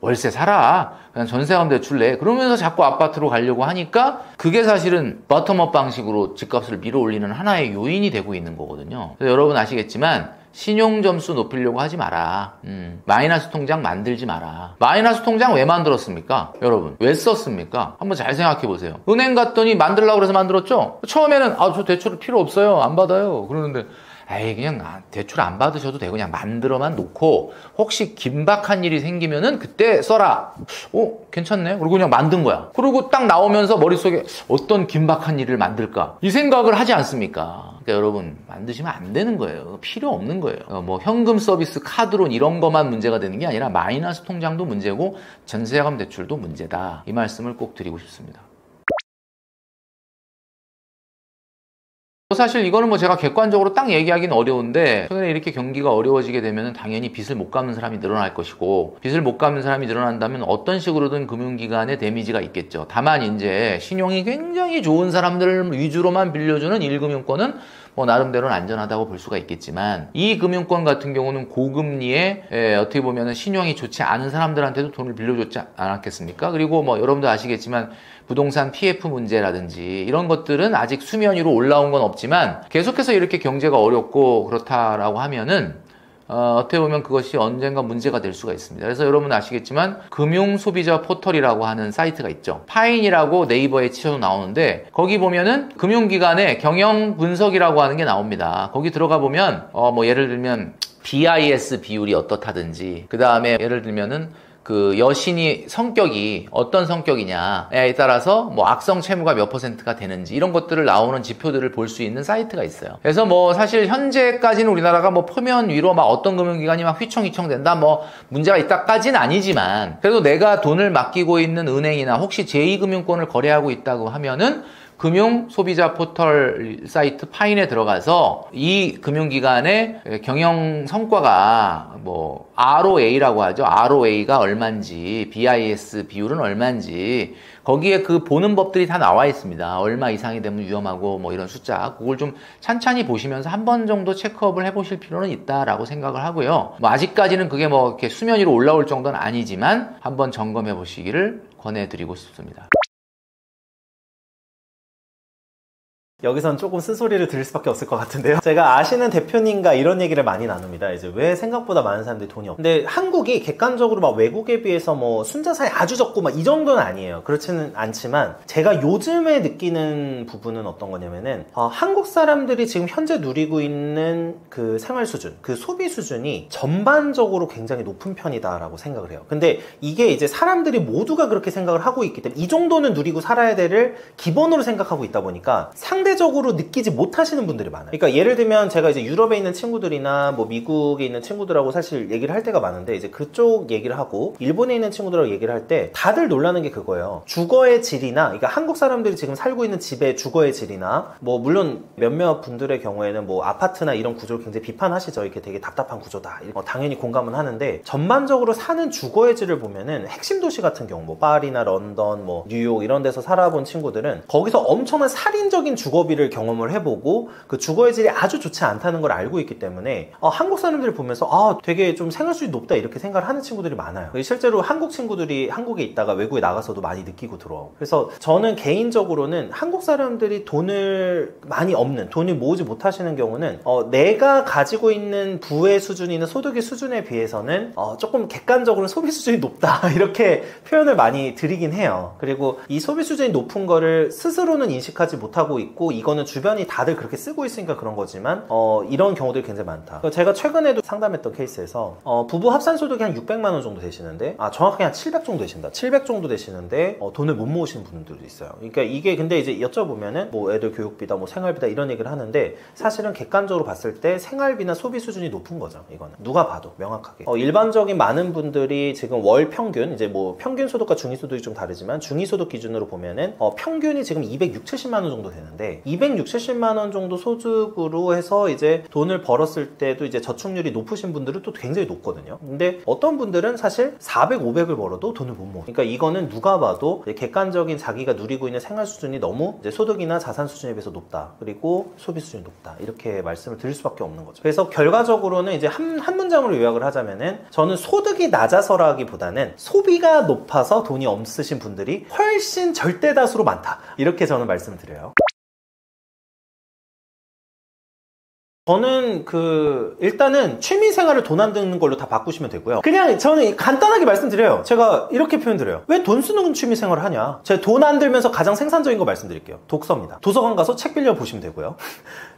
월세 살아. 그냥 전세자금 대출 내. 그러면서 자꾸 아파트로 가려고 하니까 그게 사실은 버텀업 방식으로 집값을 밀어올리는 하나의 요인이 되고 있는 거거든요. 그래서 여러분 아시겠지만 신용점수 높이려고 하지 마라. 마이너스 통장 만들지 마라. 마이너스 통장 왜 만들었습니까? 여러분 왜 썼습니까? 한번 잘 생각해 보세요. 은행 갔더니 만들려고 그래서 만들었죠? 처음에는 저 대출 필요 없어요. 안 받아요. 그러는데 그냥 대출 안 받으셔도 되고 그냥 만들어만 놓고 혹시 긴박한 일이 생기면은 그때 써라. 괜찮네. 그리고 그냥 만든 거야. 그리고 딱 나오면서 머릿속에 어떤 긴박한 일을 만들까? 이 생각을 하지 않습니까? 그러니까 여러분 만드시면 안 되는 거예요. 필요 없는 거예요. 뭐 현금 서비스, 카드론 이런 것만 문제가 되는 게 아니라 마이너스 통장도 문제고 전세자금 대출도 문제다. 이 말씀을 꼭 드리고 싶습니다. 사실 이거는 뭐 제가 객관적으로 딱 얘기하기는 어려운데 최근에 이렇게 경기가 어려워지게 되면 당연히 빚을 못 갚는 사람이 늘어날 것이고 빚을 못 갚는 사람이 늘어난다면 어떤 식으로든 금융기관에 데미지가 있겠죠. 다만 이제 신용이 굉장히 좋은 사람들 위주로만 빌려주는 1금융권은 뭐 나름대로는 안전하다고 볼 수가 있겠지만 이 금융권 같은 경우는 고금리에 어떻게 보면 신용이 좋지 않은 사람들한테도 돈을 빌려줬지 않았겠습니까? 그리고 뭐 여러분도 아시겠지만 부동산 PF 문제라든지 이런 것들은 아직 수면 위로 올라온 건 없지만 계속해서 이렇게 경제가 어렵고 그렇다라고 하면은 어떻게 보면 그것이 언젠가 문제가 될 수가 있습니다. 그래서 여러분 아시겠지만 금융소비자 포털이라고 하는 사이트가 있죠. 파인이라고 네이버에 치셔도 나오는데 거기 보면은 금융기관의 경영 분석이라고 하는 게 나옵니다. 거기 들어가 보면 뭐 예를 들면 BIS 비율이 어떻다든지 그 다음에 예를 들면은 그 여신이 성격이 어떤 성격이냐에 따라서 뭐 악성 채무가 몇 %가 되는지 이런 것들을 나오는 지표들을 볼 수 있는 사이트가 있어요. 그래서 뭐 사실 현재까지는 우리나라가 뭐 표면 위로 막 어떤 금융기관이 막 휘청휘청 된다 뭐 문제가 있다까지는 아니지만 그래도 내가 돈을 맡기고 있는 은행이나 혹시 제2금융권을 거래하고 있다고 하면은 금융 소비자 포털 사이트 파인에 들어가서 이 금융기관의 경영 성과가 뭐 ROA라고 하죠. ROA가 얼마인지, BIS 비율은 얼마인지 거기에 그 보는 법들이 다 나와 있습니다. 얼마 이상이 되면 위험하고 뭐 이런 숫자 그걸 좀 찬찬히 보시면서 한 번 정도 체크업을 해보실 필요는 있다라고 생각을 하고요. 뭐 아직까지는 그게 뭐 이렇게 수면 위로 올라올 정도는 아니지만 한번 점검해 보시기를 권해드리고 싶습니다. 여기선 조금 쓴소리를 들을 수밖에 없을 것 같은데요. 제가 아시는 대표님과 이런 얘기를 많이 나눕니다. 이제 왜 생각보다 많은 사람들이 돈이 없. 근데 한국이 객관적으로 막 외국에 비해서 뭐 순자산이 아주 적고 막 이 정도는 아니에요. 그렇지는 않지만 제가 요즘에 느끼는 부분은 어떤 거냐면은 한국 사람들이 지금 현재 누리고 있는 그 생활 수준, 그 소비 수준이 전반적으로 굉장히 높은 편이다라고 생각을 해요. 근데 이게 이제 사람들이 모두가 그렇게 생각을 하고 있기 때문에 이 정도는 누리고 살아야 되를 기본으로 생각하고 있다 보니까 상대적으로 느끼지 못하시는 분들이 많아요. 그러니까 예를 들면 제가 이제 유럽에 있는 친구들이나 뭐 미국에 있는 친구들하고 사실 얘기를 할 때가 많은데 이제 그쪽 얘기를 하고 일본에 있는 친구들하고 얘기를 할 때 다들 놀라는 게 그거예요. 주거의 질이나 그러니까 한국 사람들이 지금 살고 있는 집의 주거의 질이나 뭐 물론 몇몇 분들의 경우에는 뭐 아파트나 이런 구조를 굉장히 비판하시죠. 이렇게 되게 답답한 구조다. 당연히 공감은 하는데 전반적으로 사는 주거의 질을 보면은 핵심 도시 같은 경우 뭐 파리나 런던 뭐 뉴욕 이런 데서 살아본 친구들은 거기서 엄청난 살인적인 주거비를 경험을 해보고 그 주거의 질이 아주 좋지 않다는 걸 알고 있기 때문에 한국 사람들을 보면서 되게 좀 생활 수준이 높다 이렇게 생각을 하는 친구들이 많아요. 실제로 한국 친구들이 한국에 있다가 외국에 나가서도 많이 느끼고 들어오고 그래서 저는 개인적으로는 한국 사람들이 돈을 많이 없는 돈을 모으지 못하시는 경우는 내가 가지고 있는 부의 수준이나 소득의 수준에 비해서는 조금 객관적으로 소비 수준이 높다 이렇게 표현을 많이 드리긴 해요. 그리고 이 소비 수준이 높은 거를 스스로는 인식하지 못하고 있고 이거는 주변이 다들 그렇게 쓰고 있으니까 그런 거지만 이런 경우들이 굉장히 많다. 제가 최근에도 상담했던 케이스에서 부부 합산 소득이 한 600만 원 정도 되시는데 정확하게 한 700 정도 되신다. 700 정도 되시는데 돈을 못 모으시는 분들도 있어요. 그러니까 이게 근데 이제 여쭤보면은 뭐 애들 교육비다 뭐 생활비다 이런 얘기를 하는데 사실은 객관적으로 봤을 때 생활비나 소비 수준이 높은 거죠. 이거는 누가 봐도 명확하게 일반적인 많은 분들이 지금 월 평균 이제 뭐 평균 소득과 중위 소득이 좀 다르지만 중위 소득 기준으로 보면은 평균이 지금 260, 70만 원 정도 되는데 260, 70만 원 정도 소득으로 해서 이제 돈을 벌었을 때도 이제 저축률이 높으신 분들은 또 굉장히 높거든요. 근데 어떤 분들은 사실 400, 500을 벌어도 돈을 못 모아. 그러니까 이거는 누가 봐도 객관적인 자기가 누리고 있는 생활 수준이 너무 이제 소득이나 자산 수준에 비해서 높다. 그리고 소비 수준이 높다. 이렇게 말씀을 드릴 수밖에 없는 거죠. 그래서 결과적으로는 이제 한 문장으로 요약을 하자면은 저는 소득이 낮아서라기보다는 소비가 높아서 돈이 없으신 분들이 훨씬 절대 다수로 많다. 이렇게 저는 말씀드려요. 저는 일단은 취미생활을 돈 안 드는 걸로 다 바꾸시면 되고요. 그냥 저는 간단하게 말씀드려요. 제가 이렇게 표현드려요. 왜 돈 쓰는 취미생활을 하냐? 제가 돈 안 들면서 가장 생산적인 거 말씀드릴게요. 독서입니다. 도서관 가서 책 빌려 보시면 되고요.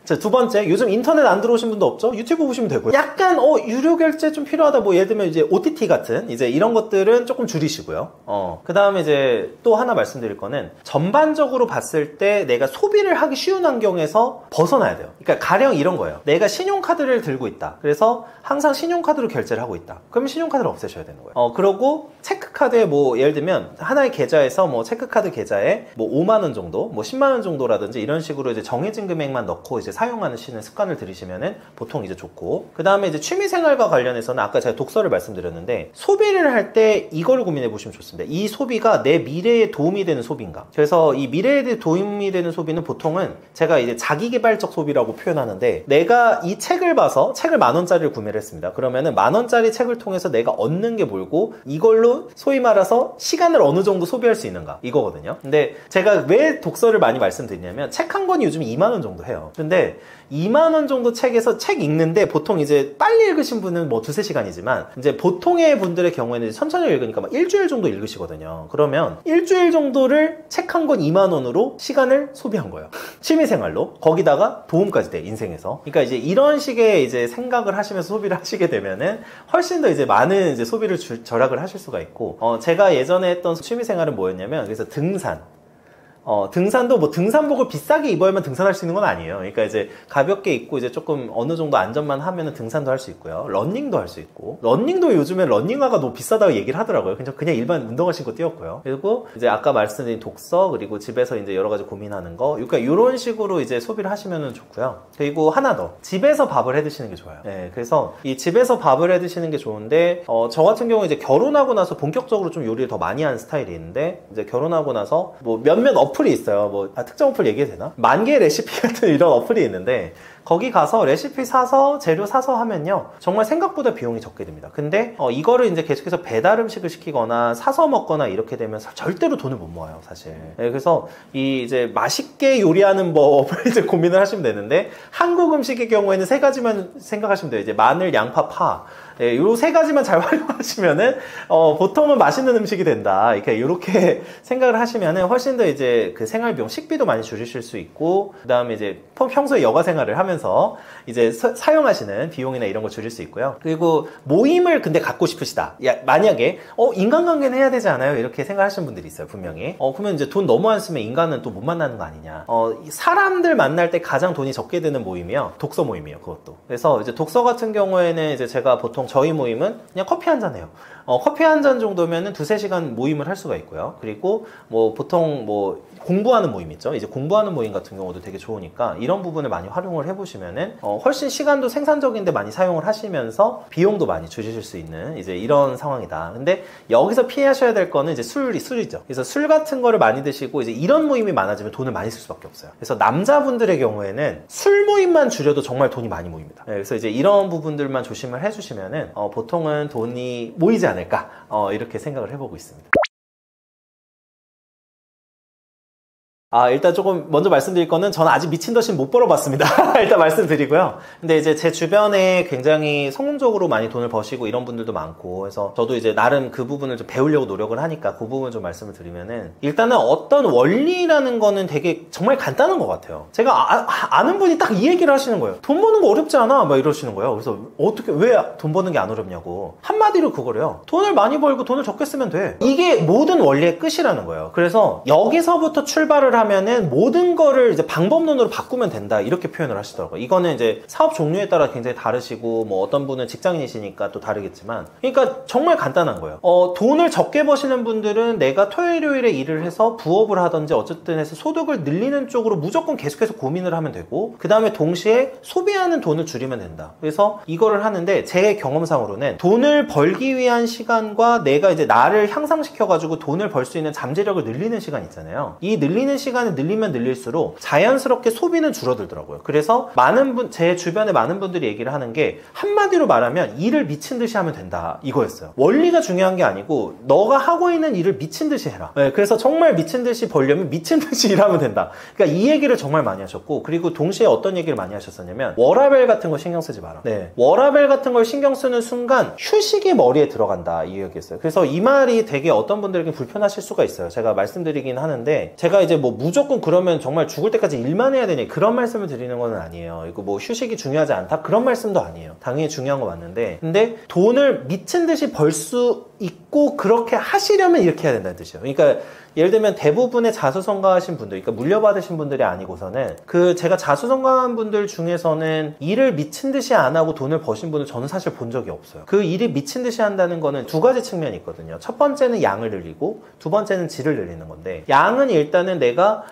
자, 두 번째, 요즘 인터넷 안 들어오신 분도 없죠? 유튜브 보시면 되고요. 약간 유료 결제 좀 필요하다. 뭐 예를 들면 이제 OTT 같은 이제 이런 것들은 조금 줄이시고요. 그 다음에 이제 또 하나 말씀드릴 거는 전반적으로 봤을 때 내가 소비를 하기 쉬운 환경에서 벗어나야 돼요. 그러니까 가령 이런 거예요. 내가 신용카드를 들고 있다. 그래서 항상 신용카드로 결제를 하고 있다. 그러면 신용카드를 없애셔야 되는 거예요. 그러고 체크카드에 뭐 예를 들면 하나의 계좌에서 뭐 체크카드 계좌에 뭐 5만 원 정도, 뭐 10만 원 정도라든지 이런 식으로 이제 정해진 금액만 넣고 이제 사용하시는 습관을 들이시면은 보통 이제 좋고, 그 다음에 이제 취미생활과 관련해서는 아까 제가 독서를 말씀드렸는데 소비를 할 때 이걸 고민해 보시면 좋습니다. 이 소비가 내 미래에 도움이 되는 소비인가? 그래서 이 미래에 도움이 되는 소비는 보통은 제가 이제 자기개발적 소비라고 표현하는데, 내가 이 책을 봐서 책을 10,000원짜리를 구매를 했습니다. 그러면은 10,000원짜리 책을 통해서 내가 얻는 게 뭘고 이걸로 소위 말해서 시간을 어느 정도 소비할 수 있는가 이거거든요. 근데 제가 왜 독서를 많이 말씀드리냐면 책 한 권이 요즘 2만 원 정도 해요. 근데 하는데 2만 원 정도 책에서 책 읽는데 보통 이제 빨리 읽으신 분은 뭐 2~3시간이지만 이제 보통의 분들의 경우에는 천천히 읽으니까 막 일주일 정도 읽으시거든요. 그러면 일주일 정도를 책 한 권 2만 원으로 시간을 소비한 거예요. 취미생활로. 거기다가 도움까지 돼, 인생에서. 그러니까 이제 이런 식의 이제 생각을 하시면서 소비를 하시게 되면은 훨씬 더 이제 많은 이제 소비를 절약을 하실 수가 있고, 제가 예전에 했던 취미생활은 뭐였냐면, 그래서 등산도 뭐 등산복을 비싸게 입어야만 등산할 수 있는 건 아니에요. 그러니까 이제 가볍게 입고 이제 조금 어느 정도 안전만 하면은 등산도 할 수 있고요. 러닝도 할 수 있고. 러닝도 요즘에 러닝화가 너무 비싸다고 얘기를 하더라고요. 그냥 일반 운동화 신고 뛰었고요. 그리고 이제 아까 말씀드린 독서, 그리고 집에서 이제 여러 가지 고민하는 거. 그러니까 이런 식으로 이제 소비를 하시면은 좋고요. 그리고 하나 더. 집에서 밥을 해 드시는 게 좋아요. 네, 그래서 이 집에서 밥을 해 드시는 게 좋은데, 저 같은 경우에 이제 결혼하고 나서 본격적으로 좀 요리를 더 많이 하는 스타일이 있는데, 이제 결혼하고 나서 뭐 몇몇 어플이 있어요. 뭐 특정 어플 얘기해도 되나? 만개 레시피 같은 이런 어플이 있는데 거기 가서 레시피 사서 재료 사서 하면요 정말 생각보다 비용이 적게 듭니다. 근데 이거를 이제 계속해서 배달 음식을 시키거나 사서 먹거나 이렇게 되면 절대로 돈을 못 모아요, 사실. 네, 그래서 이 이제 맛있게 요리하는 법을 이제 고민을 하시면 되는데, 한국 음식의 경우에는 3가지만 생각하시면 돼요. 이제 마늘, 양파, 파. 예, 요 3가지만 잘 활용하시면은 보통은 맛있는 음식이 된다. 이렇게 생각을 하시면은 훨씬 더 이제 그 생활비용, 식비도 많이 줄이실 수 있고, 그 다음에 이제 평소에 여가 생활을 하면서 이제 사용하시는 비용이나 이런 거 줄일 수 있고요. 그리고 모임을 근데 갖고 싶으시다. 만약에 인간관계는 해야 되지 않아요? 이렇게 생각하시는 분들이 있어요, 분명히. 그러면 이제 돈 너무 안 쓰면 인간은 또 못 만나는 거 아니냐. 사람들 만날 때 가장 돈이 적게 드는 모임이요, 독서 모임이에요, 그것도. 그래서 이제 독서 같은 경우에는 이제 제가 보통 저희 모임은 그냥 커피 한잔 해요. 커피 한 잔 정도면은 2~3시간 모임을 할 수가 있고요. 그리고 뭐 보통 뭐 공부하는 모임 있죠. 이제 공부하는 모임 같은 경우도 되게 좋으니까 이런 부분을 많이 활용을 해보시면은 훨씬 시간도 생산적인데 많이 사용을 하시면서 비용도 많이 줄이실 수 있는 이제 이런 상황이다. 근데 여기서 피하셔야 될 거는 이제 술이죠. 그래서 술 같은 거를 많이 드시고 이제 이런 모임이 많아지면 돈을 많이 쓸 수밖에 없어요. 그래서 남자분들의 경우에는 술 모임만 줄여도 정말 돈이 많이 모입니다. 그래서 이제 이런 부분들만 조심을 해주시면은 보통은 돈이 모이지 않을까 이렇게 생각을 해보고 있습니다. 일단 조금 먼저 말씀드릴 거는 저는 아직 미친듯이 못 벌어봤습니다. 일단 말씀드리고요. 근데 이제 제 주변에 굉장히 성공적으로 많이 돈을 버시고 이런 분들도 많고, 그래서 저도 이제 나름 그 부분을 좀 배우려고 노력을 하니까 그 부분 좀 말씀을 드리면은, 일단은 어떤 원리라는 거는 되게 정말 간단한 것 같아요. 제가 아는 분이 딱 이 얘기를 하시는 거예요. 돈 버는 거 어렵지 않아? 막 이러시는 거예요. 그래서 왜 돈 버는 게 안 어렵냐고. 한마디로 그거래요. 돈을 많이 벌고 돈을 적게 쓰면 돼. 이게 모든 원리의 끝이라는 거예요. 그래서 여기서부터 출발을 하면은 모든 거를 이제 방법론으로 바꾸면 된다, 이렇게 표현을 하시더라고요. 이거는 이제 사업 종류에 따라 굉장히 다르시고, 뭐 어떤 분은 직장인이시니까 또 다르겠지만, 그러니까 정말 간단한 거예요. 돈을 적게 버시는 분들은 내가 토요일, 일요일에 일을 해서 부업을 하든지 어쨌든 해서 소득을 늘리는 쪽으로 무조건 계속해서 고민을 하면 되고, 그 다음에 동시에 소비하는 돈을 줄이면 된다. 그래서 이거를 하는데, 제 경험상으로는 돈을 벌기 위한 시간과 내가 이제 나를 향상시켜가지고 돈을 벌 수 있는 잠재력을 늘리는 시간 있잖아요. 이 늘리는 시간을 늘리면 늘릴수록 자연스럽게 소비는 줄어들더라고요. 그래서 제 주변에 많은 분들이 얘기를 하는 게, 한마디로 말하면 일을 미친 듯이 하면 된다, 이거였어요. 원리가 중요한 게 아니고 너가 하고 있는 일을 미친 듯이 해라. 네, 그래서 정말 미친 듯이 벌려면 미친 듯이 일하면 된다. 그러니까 이 얘기를 정말 많이 하셨고, 그리고 동시에 어떤 얘기를 많이 하셨었냐면, 워라밸 같은 거 신경 쓰지 마라. 네, 워라밸 같은 걸 신경 쓰는 순간 휴식이 머리에 들어간다, 이 얘기였어요. 그래서 이 말이 되게 어떤 분들에게 불편하실 수가 있어요. 제가 말씀드리긴 하는데, 제가 이제 뭐 무조건 그러면 정말 죽을 때까지 일만 해야 되니 그런 말씀을 드리는 건 아니에요. 이거 뭐 휴식이 중요하지 않다, 그런 말씀도 아니에요. 당연히 중요한 거 맞는데, 근데 돈을 미친 듯이 벌 수 있고 그렇게 하시려면 이렇게 해야 된다는 뜻이에요. 그러니까 예를 들면 대부분의 자수성가하신 분들, 그러니까 물려받으신 분들이 아니고서는, 제가 자수성가한 분들 중에서는 일을 미친 듯이 안 하고 돈을 버신 분을 저는 사실 본 적이 없어요. 그 일이 미친 듯이 한다는 거는 2가지 측면이 있거든요. 첫 번째는 양을 늘리고, 두 번째는 질을 늘리는 건데, 양은 일단은 내가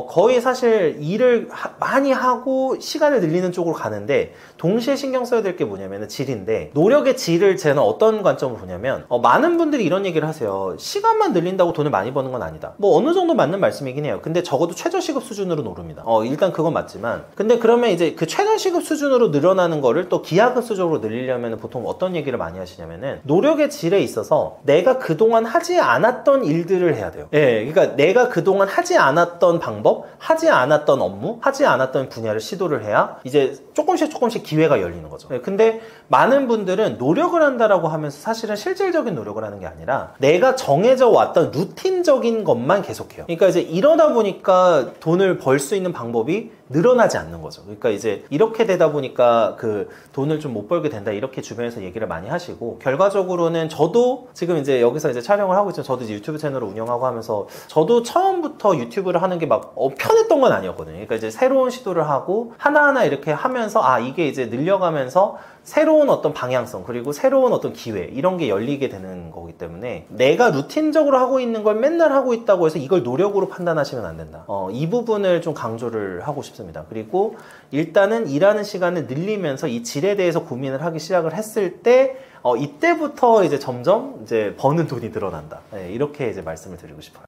거의 사실 일을 많이 하고 시간을 늘리는 쪽으로 가는데, 동시에 신경 써야 될 게 뭐냐면 질인데, 노력의 질을 저는 어떤 관점으로 보냐면, 많은 분들이 이런 얘기를 하세요. 시간만 늘린다고 돈을 많이 버는 건 아니다. 뭐 어느 정도 맞는 말씀이긴 해요. 근데 적어도 최저시급 수준으로 오릅니다. 일단 그건 맞지만, 근데 그러면 이제 그 최저시급 수준으로 늘어나는 거를 또 기하급 수적으로 늘리려면 보통 어떤 얘기를 많이 하시냐면은, 노력의 질에 있어서 내가 그동안 하지 않았던 일들을 해야 돼요. 예, 그러니까 내가 그동안 하지 않았던 방법, 방법, 하지 않았던 업무, 하지 않았던 분야를 시도를 해야 이제 조금씩 기회가 열리는 거죠. 근데 많은 분들은 노력을 한다라고 하면서 사실은 실질적인 노력을 하는 게 아니라 내가 정해져 왔던 루틴적인 것만 계속해요. 그러니까 이제 이러다 보니까 돈을 벌 수 있는 방법이 늘어나지 않는 거죠. 그러니까 이제 이렇게 되다 보니까 그 돈을 좀 못 벌게 된다, 이렇게 주변에서 얘기를 많이 하시고, 결과적으로는 저도 지금 이제 여기서 이제 촬영을 하고 있지만 저도 이제 유튜브 채널을 운영하고 하면서 저도 처음부터 유튜브를 하는 게 막 편했던 건 아니었거든요. 그러니까 이제 새로운 시도를 하고 하나하나 이렇게 하면서 이게 이제 늘려가면서 새로운 어떤 방향성, 그리고 새로운 어떤 기회, 이런 게 열리게 되는 거기 때문에 내가 루틴적으로 하고 있는 걸 맨날 하고 있다고 해서 이걸 노력으로 판단하시면 안 된다. 이 부분을 좀 강조를 하고 싶습니다. 그리고 일단은 일하는 시간을 늘리면서 이 질에 대해서 고민을 하기 시작을 했을 때 이때부터 이제 점점 이제 버는 돈이 늘어난다. 네, 이렇게 이제 말씀을 드리고 싶어요.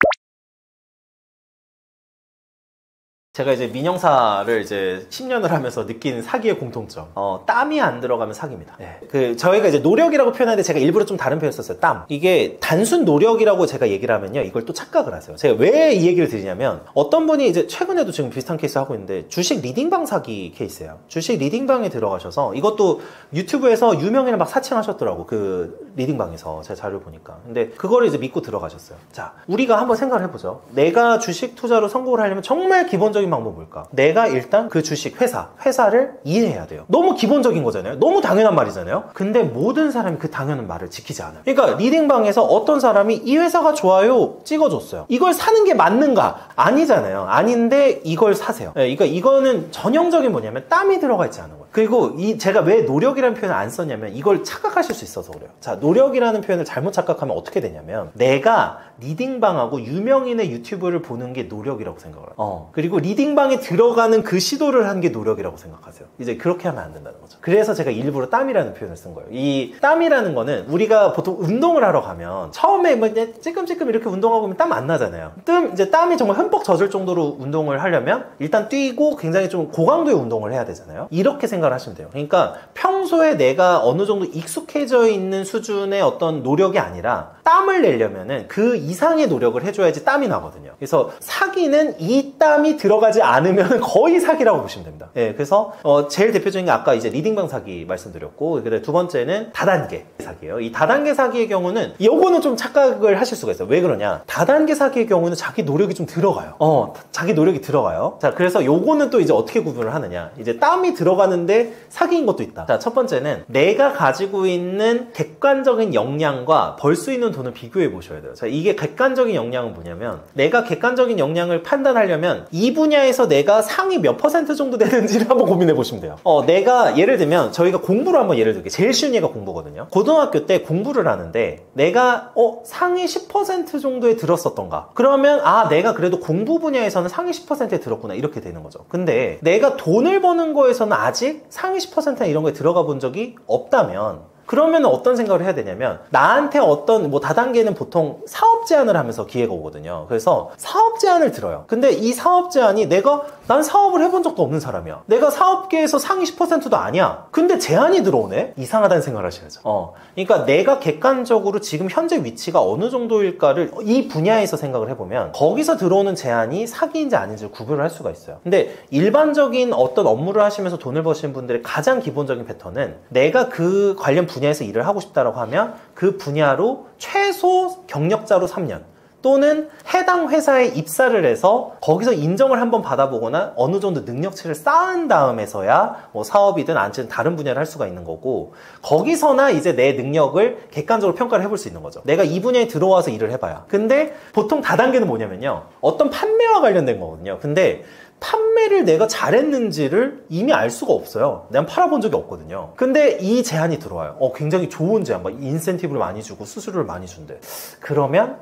제가 이제 민영사를 이제 10년을 하면서 느낀 사기의 공통점, 땀이 안 들어가면 사기입니다. 네. 저희가 이제 노력이라고 표현하는데 제가 일부러 좀 다른 표현 썼어요. 땀. 이게 단순 노력이라고 제가 얘기를 하면요, 이걸 또 착각을 하세요. 제가 왜 이 얘기를 드리냐면, 어떤 분이 이제 최근에도 지금 비슷한 케이스 하고 있는데, 주식 리딩방 사기 케이스예요. 주식 리딩방에 들어가셔서, 이것도 유튜브에서 유명인을 막 사칭하셨더라고, 그 리딩방에서 제가 자료를 보니까. 근데 그거를 이제 믿고 들어가셨어요. 자, 우리가 한번 생각을 해보죠. 내가 주식 투자로 성공을 하려면 정말 기본적인 방법은 뭘까? 내가 일단 그 주식 회사를 이해해야 돼요. 너무 기본적인 거잖아요. 너무 당연한 말이잖아요. 근데 모든 사람이 그 당연한 말을 지키지 않아요. 그러니까 리딩방에서 어떤 사람이 이 회사가 좋아요 찍어줬어요. 이걸 사는 게 맞는가? 아니잖아요. 아닌데 이걸 사세요. 그러니까 이거는 전형적인 뭐냐면 땀이 들어가 있지 않은 거예요. 그리고 제가 왜 노력이라는 표현을 안 썼냐면 이걸 착각하실 수 있어서 그래요. 자, 노력이라는 표현을 잘못 착각하면 어떻게 되냐면, 내가 리딩방하고 유명인의 유튜브를 보는 게 노력이라고 생각을 해요. 그리고 리딩방에 들어가는 그 시도를 한 게 노력이라고 생각하세요. 이제 그렇게 하면 안 된다는 거죠. 그래서 제가 일부러 땀이라는 표현을 쓴 거예요. 이 땀이라는 거는 우리가 보통 운동을 하러 가면 처음에 뭐 찔끔찔끔 이렇게 운동하고 보면 땀 안 나잖아요. 이제 땀이 정말 흠뻑 젖을 정도로 운동을 하려면 일단 뛰고 굉장히 좀 고강도의 운동을 해야 되잖아요. 이렇게 생각을 하시면 돼요. 그러니까 평소에 내가 어느 정도 익숙해져 있는 수준의 어떤 노력이 아니라 땀을 내려면은 그 이상의 노력을 해줘야지 땀이 나거든요. 그래서 사기는 이 땀이 들어가지 않으면 거의 사기라고 보시면 됩니다. 네, 그래서 제일 대표적인 게 아까 이제 리딩방 사기 말씀드렸고, 두 번째는 다단계 사기예요. 이 다단계 사기의 경우는 요거는 좀 착각을 하실 수가 있어요. 왜 그러냐? 다단계 사기의 경우는 자기 노력이 좀 들어가요. 자기 노력이 들어가요. 자, 그래서 요거는 또 이제 어떻게 구분을 하느냐? 이제 땀이 들어가는데 사기인 것도 있다. 자, 첫 번째는 내가 가지고 있는 객관적인 역량과 벌 수 있는 돈을 비교해 보셔야 돼요. 자, 이게 객관적인 역량은 뭐냐면, 내가 객관적인 역량을 판단하려면 이 분야에서 내가 상위 몇 % 정도 되는지를 한번 고민해 보시면 돼요. 내가 예를 들면 저희가 공부를 한번 예를 들게, 제일 쉬운 예가 공부거든요. 고등학교 때 공부를 하는데 내가 상위 10% 정도에 들었었던가? 그러면 내가 그래도 공부 분야에서는 상위 10%에 들었구나, 이렇게 되는 거죠. 근데 내가 돈을 버는 거에서는 아직 상위 10%나 이런 거에 들어가 본 적이 없다면, 그러면 어떤 생각을 해야 되냐면, 나한테 어떤 다단계는 보통 사업 제안을 하면서 기회가 오거든요. 그래서 사업 제안을 들어요. 근데 이 사업 제안이 난 사업을 해본 적도 없는 사람이야. 내가 사업계에서 상위 10%도 아니야. 근데 제안이 들어오네? 이상하다는 생각을 하셔야죠. 그러니까 내가 객관적으로 지금 현재 위치가 어느 정도일까를 이 분야에서 생각을 해보면 거기서 들어오는 제안이 사기인지 아닌지를 구별을 할 수가 있어요. 근데 일반적인 어떤 업무를 하시면서 돈을 버시는 분들의 가장 기본적인 패턴은, 내가 그 관련 분야에서 일을 하고 싶다라고 하면 그 분야로 최소 경력자로 3년 또는 해당 회사에 입사를 해서 거기서 인정을 한번 받아보거나 어느 정도 능력치를 쌓은 다음에서야 사업이든 아니든 다른 분야를 할 수가 있는 거고, 거기서나 이제 내 능력을 객관적으로 평가를 해볼 수 있는 거죠. 내가 이 분야에 들어와서 일을 해봐야. 근데 보통 다단계는 뭐냐면요, 어떤 판매와 관련된 거거든요. 근데 판매를 내가 잘했는지를 이미 알 수가 없어요. 내가 팔아본 적이 없거든요. 근데 이 제안이 들어와요. 굉장히 좋은 제안, 막 인센티브를 많이 주고 수수료를 많이 준대. 그러면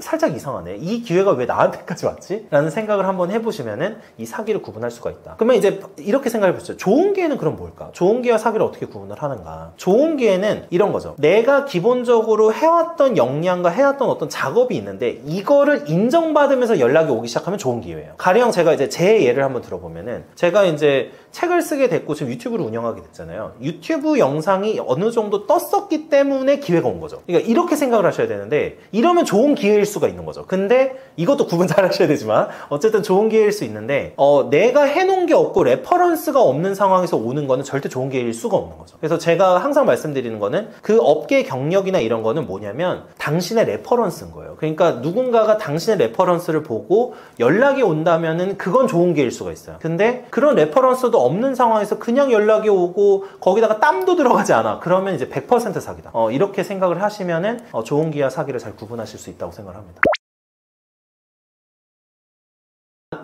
살짝 이상하네. 이 기회가 왜 나한테까지 왔지? 라는 생각을 한번 해보시면은 이 사기를 구분할 수가 있다. 그러면 이제 이렇게 생각해 보시죠. 좋은 기회는 그럼 뭘까? 좋은 기회와 사기를 어떻게 구분을 하는가? 좋은 기회는 이런 거죠. 내가 기본적으로 해왔던 역량과 해왔던 어떤 작업이 있는데 이거를 인정받으면서 연락이 오기 시작하면 좋은 기회예요. 가령 제가 이제 제 제 예를 한번 들어보면은 제가 이제 책을 쓰게 됐고 지금 유튜브를 운영하게 됐잖아요. 유튜브 영상이 어느 정도 떴었기 때문에 기회가 온 거죠. 그러니까 이렇게 생각을 하셔야 되는데 이러면 좋은 기회일 수가 있는 거죠. 근데 이것도 구분 잘 하셔야 되지만 어쨌든 좋은 기회일 수 있는데 내가 해놓은 게 없고 레퍼런스가 없는 상황에서 오는 거는 절대 좋은 기회일 수가 없는 거죠. 그래서 제가 항상 말씀드리는 거는 그 업계 경력이나 이런 거는 뭐냐면 당신의 레퍼런스인 거예요. 그러니까 누군가가 당신의 레퍼런스를 보고 연락이 온다면은 그건 좋은 기회일 수가 있어요. 근데 그런 레퍼런스도 없는 상황에서 그냥 연락이 오고 거기다가 땀도 들어가지 않아. 그러면 이제 100% 사기다. 이렇게 생각을 하시면은 좋은 기회와 사기를 잘 구분하실 수 있다고 생각을 합니다.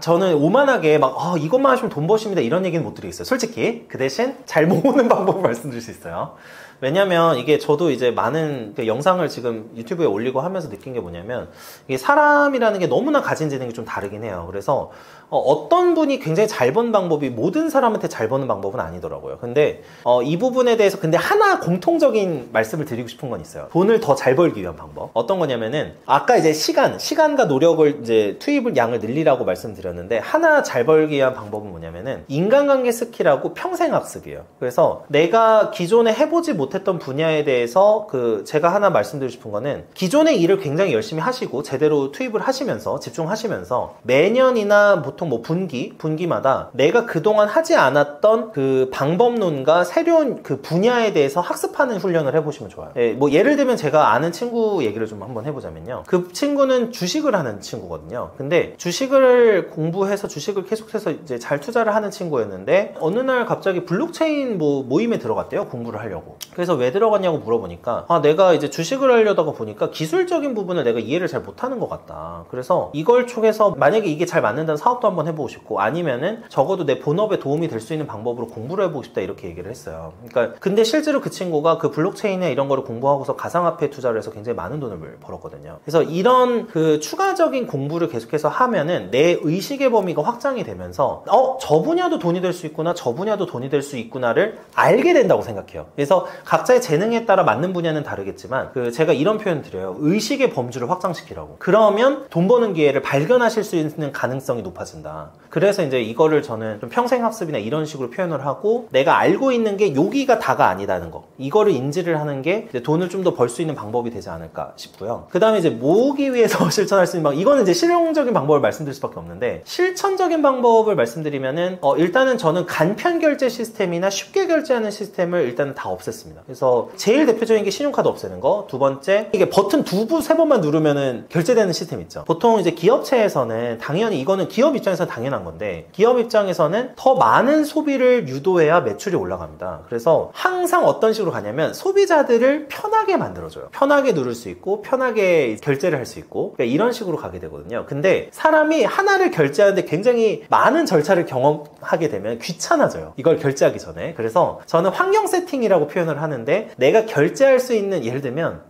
저는 오만하게 막 이것만 하시면 돈 버십니다 이런 얘기는 못 드리겠어요. 솔직히 그 대신 잘 모으는 방법을 말씀드릴 수 있어요. 왜냐면 이게 저도 이제 많은 영상을 지금 유튜브에 올리고 하면서 느낀 게 뭐냐면 이게 사람이라는 게 너무나 가진 재능이 좀 다르긴 해요. 그래서 어떤 분이 굉장히 잘 버는 방법이 모든 사람한테 잘 버는 방법은 아니더라고요. 근데 이 부분에 대해서 근데 하나 공통적인 말씀을 드리고 싶은 건 있어요. 돈을 더 잘 벌기 위한 방법. 어떤 거냐면은 아까 이제 시간과 노력을 이제 투입을 양을 늘리라고 말씀드렸는데 하나 잘 벌기 위한 방법은 뭐냐면은 인간관계 스킬하고 평생학습이에요. 그래서 내가 기존에 해보지 못했던 분야에 대해서 제가 하나 말씀드리고 싶은 거는 기존의 일을 굉장히 열심히 하시고 제대로 투입을 하시면서 집중하시면서 매년이나 보통 뭐 분기마다 내가 그동안 하지 않았던 그 방법론과 새로운 그 분야에 대해서 학습하는 훈련을 해보시면 좋아요. 뭐 예를 들면 제가 아는 친구 얘기를 좀 한번 해보자면요. 그 친구는 주식을 하는 친구거든요. 근데 주식을 공부해서 주식을 계속해서 이제 잘 투자를 하는 친구였는데 어느 날 갑자기 블록체인 모임에 들어갔대요. 공부를 하려고. 그래서 왜 들어갔냐고 물어보니까 내가 이제 주식을 하려다가 보니까 기술적인 부분을 내가 이해를 잘 못하는 것 같다. 그래서 이걸 통해서 만약에 이게 잘 맞는다는 사업도 한번 해보고 싶고 아니면은 적어도 내 본업에 도움이 될 수 있는 방법으로 공부를 해보고 싶다 이렇게 얘기를 했어요. 그러니까 근데 실제로 그 친구가 그 블록체인에 이런 거를 공부하고서 가상화폐 투자를 해서 굉장히 많은 돈을 벌었거든요. 그래서 이런 그 추가적인 공부를 계속해서 하면은 내 의식의 범위가 확장이 되면서 저 분야도 돈이 될 수 있구나 저 분야도 돈이 될 수 있구나를 알게 된다고 생각해요. 그래서 각자의 재능에 따라 맞는 분야는 다르겠지만 제가 이런 표현 드려요. 의식의 범주를 확장시키라고. 그러면 돈 버는 기회를 발견하실 수 있는 가능성이 높아진다. 그래서 이제 이거를 저는 좀 평생학습이나 이런 식으로 표현을 하고 내가 알고 있는 게 여기가 다가 아니다는 거. 이거를 인지를 하는 게 이제 돈을 좀 더 벌 수 있는 방법이 되지 않을까 싶고요. 그 다음에 이제 모으기 위해서 실천할 수 있는 방법. 이거는 이제 실용적인 방법을 말씀드릴 수밖에 없는데 실천적인 방법을 말씀드리면은 일단은 저는 간편 결제 시스템이나 쉽게 결제하는 시스템을 일단은 다 없앴습니다. 그래서 제일 대표적인 게 신용카드 없애는 거. 두 번째, 이게 버튼 세 번만 누르면은 결제되는 시스템 있죠. 보통 이제 기업체에서는 당연히 이거는 기업 입장에서는 당연한 건데 기업 입장에서는 더 많은 소비를 유도해야 매출이 올라갑니다. 그래서 항상 어떤 식으로 가냐면 소비자들을 편하게 만들어줘요. 편하게 누를 수 있고 편하게 결제를 할 수 있고 그러니까 이런 식으로 가게 되거든요. 근데 사람이 하나를 결제하는데 굉장히 많은 절차를 경험하게 되면 귀찮아져요. 이걸 결제하기 전에. 그래서 저는 환경 세팅이라고 표현을 하는데 내가 결제할 수 있는 예를 들면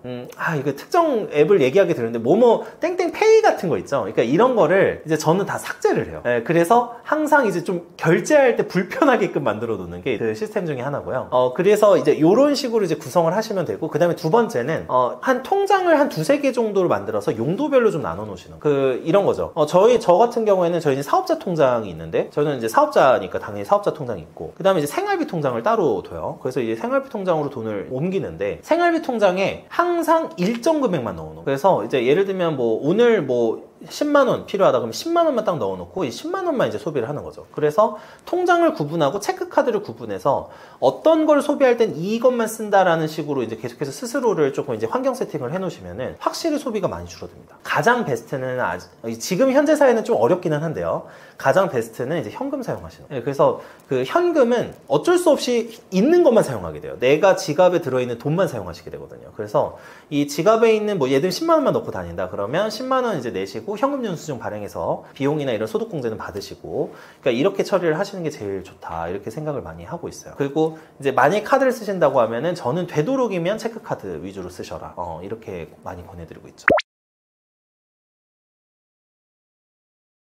이거 특정 앱을 얘기하게 되는데 뭐뭐 땡땡페이 같은 거 있죠. 그러니까 이런 거를 이제 저는 다 삭제를 해요. 그래서 항상 이제 좀 결제할 때 불편하게끔 만들어 놓는 게 그 시스템 중에 하나고요. 그래서 이제 이런 식으로 이제 구성을 하시면 되고 그 다음에 두 번째는 한 통장을 한 두세 개 정도로 만들어서 용도별로 좀 나눠 놓으시는 이런 거죠. 저 같은 경우에는 저희는 사업자 통장이 있는데 저는 이제 사업자니까 당연히 사업자 통장이 있고 그 다음에 이제 생활비 통장을 따로 둬요. 그래서 이제 생활비 통장으로 돈을 옮기는데 생활비 통장에 항상 일정 금액만 넣어 놓고 그래서 이제 예를 들면 오늘 10만원 필요하다 그러면 10만원만 딱 넣어놓고 이 10만원만 이제 소비를 하는 거죠. 그래서 통장을 구분하고 체크카드를 구분해서 어떤 걸 소비할 땐 이것만 쓴다라는 식으로 이제 계속해서 스스로를 조금 이제 환경 세팅을 해 놓으시면은 확실히 소비가 많이 줄어듭니다. 가장 베스트는 지금 현재 사회는 좀 어렵기는 한데요. 가장 베스트는 이제 현금 사용하시는 거예요. 그래서 그 현금은 어쩔 수 없이 있는 것만 사용하게 돼요. 내가 지갑에 들어있는 돈만 사용하시게 되거든요. 그래서 이 지갑에 있는 예를 들면 10만원만 넣고 다닌다 그러면 10만원 이제 내시고 현금 영수증 발행해서 비용이나 이런 소득공제는 받으시고 그러니까 이렇게 처리를 하시는 게 제일 좋다 이렇게 생각을 많이 하고 있어요. 그리고 이제 만약에 카드를 쓰신다고 하면은 저는 되도록이면 체크카드 위주로 쓰셔라 이렇게 많이 권해드리고 있죠.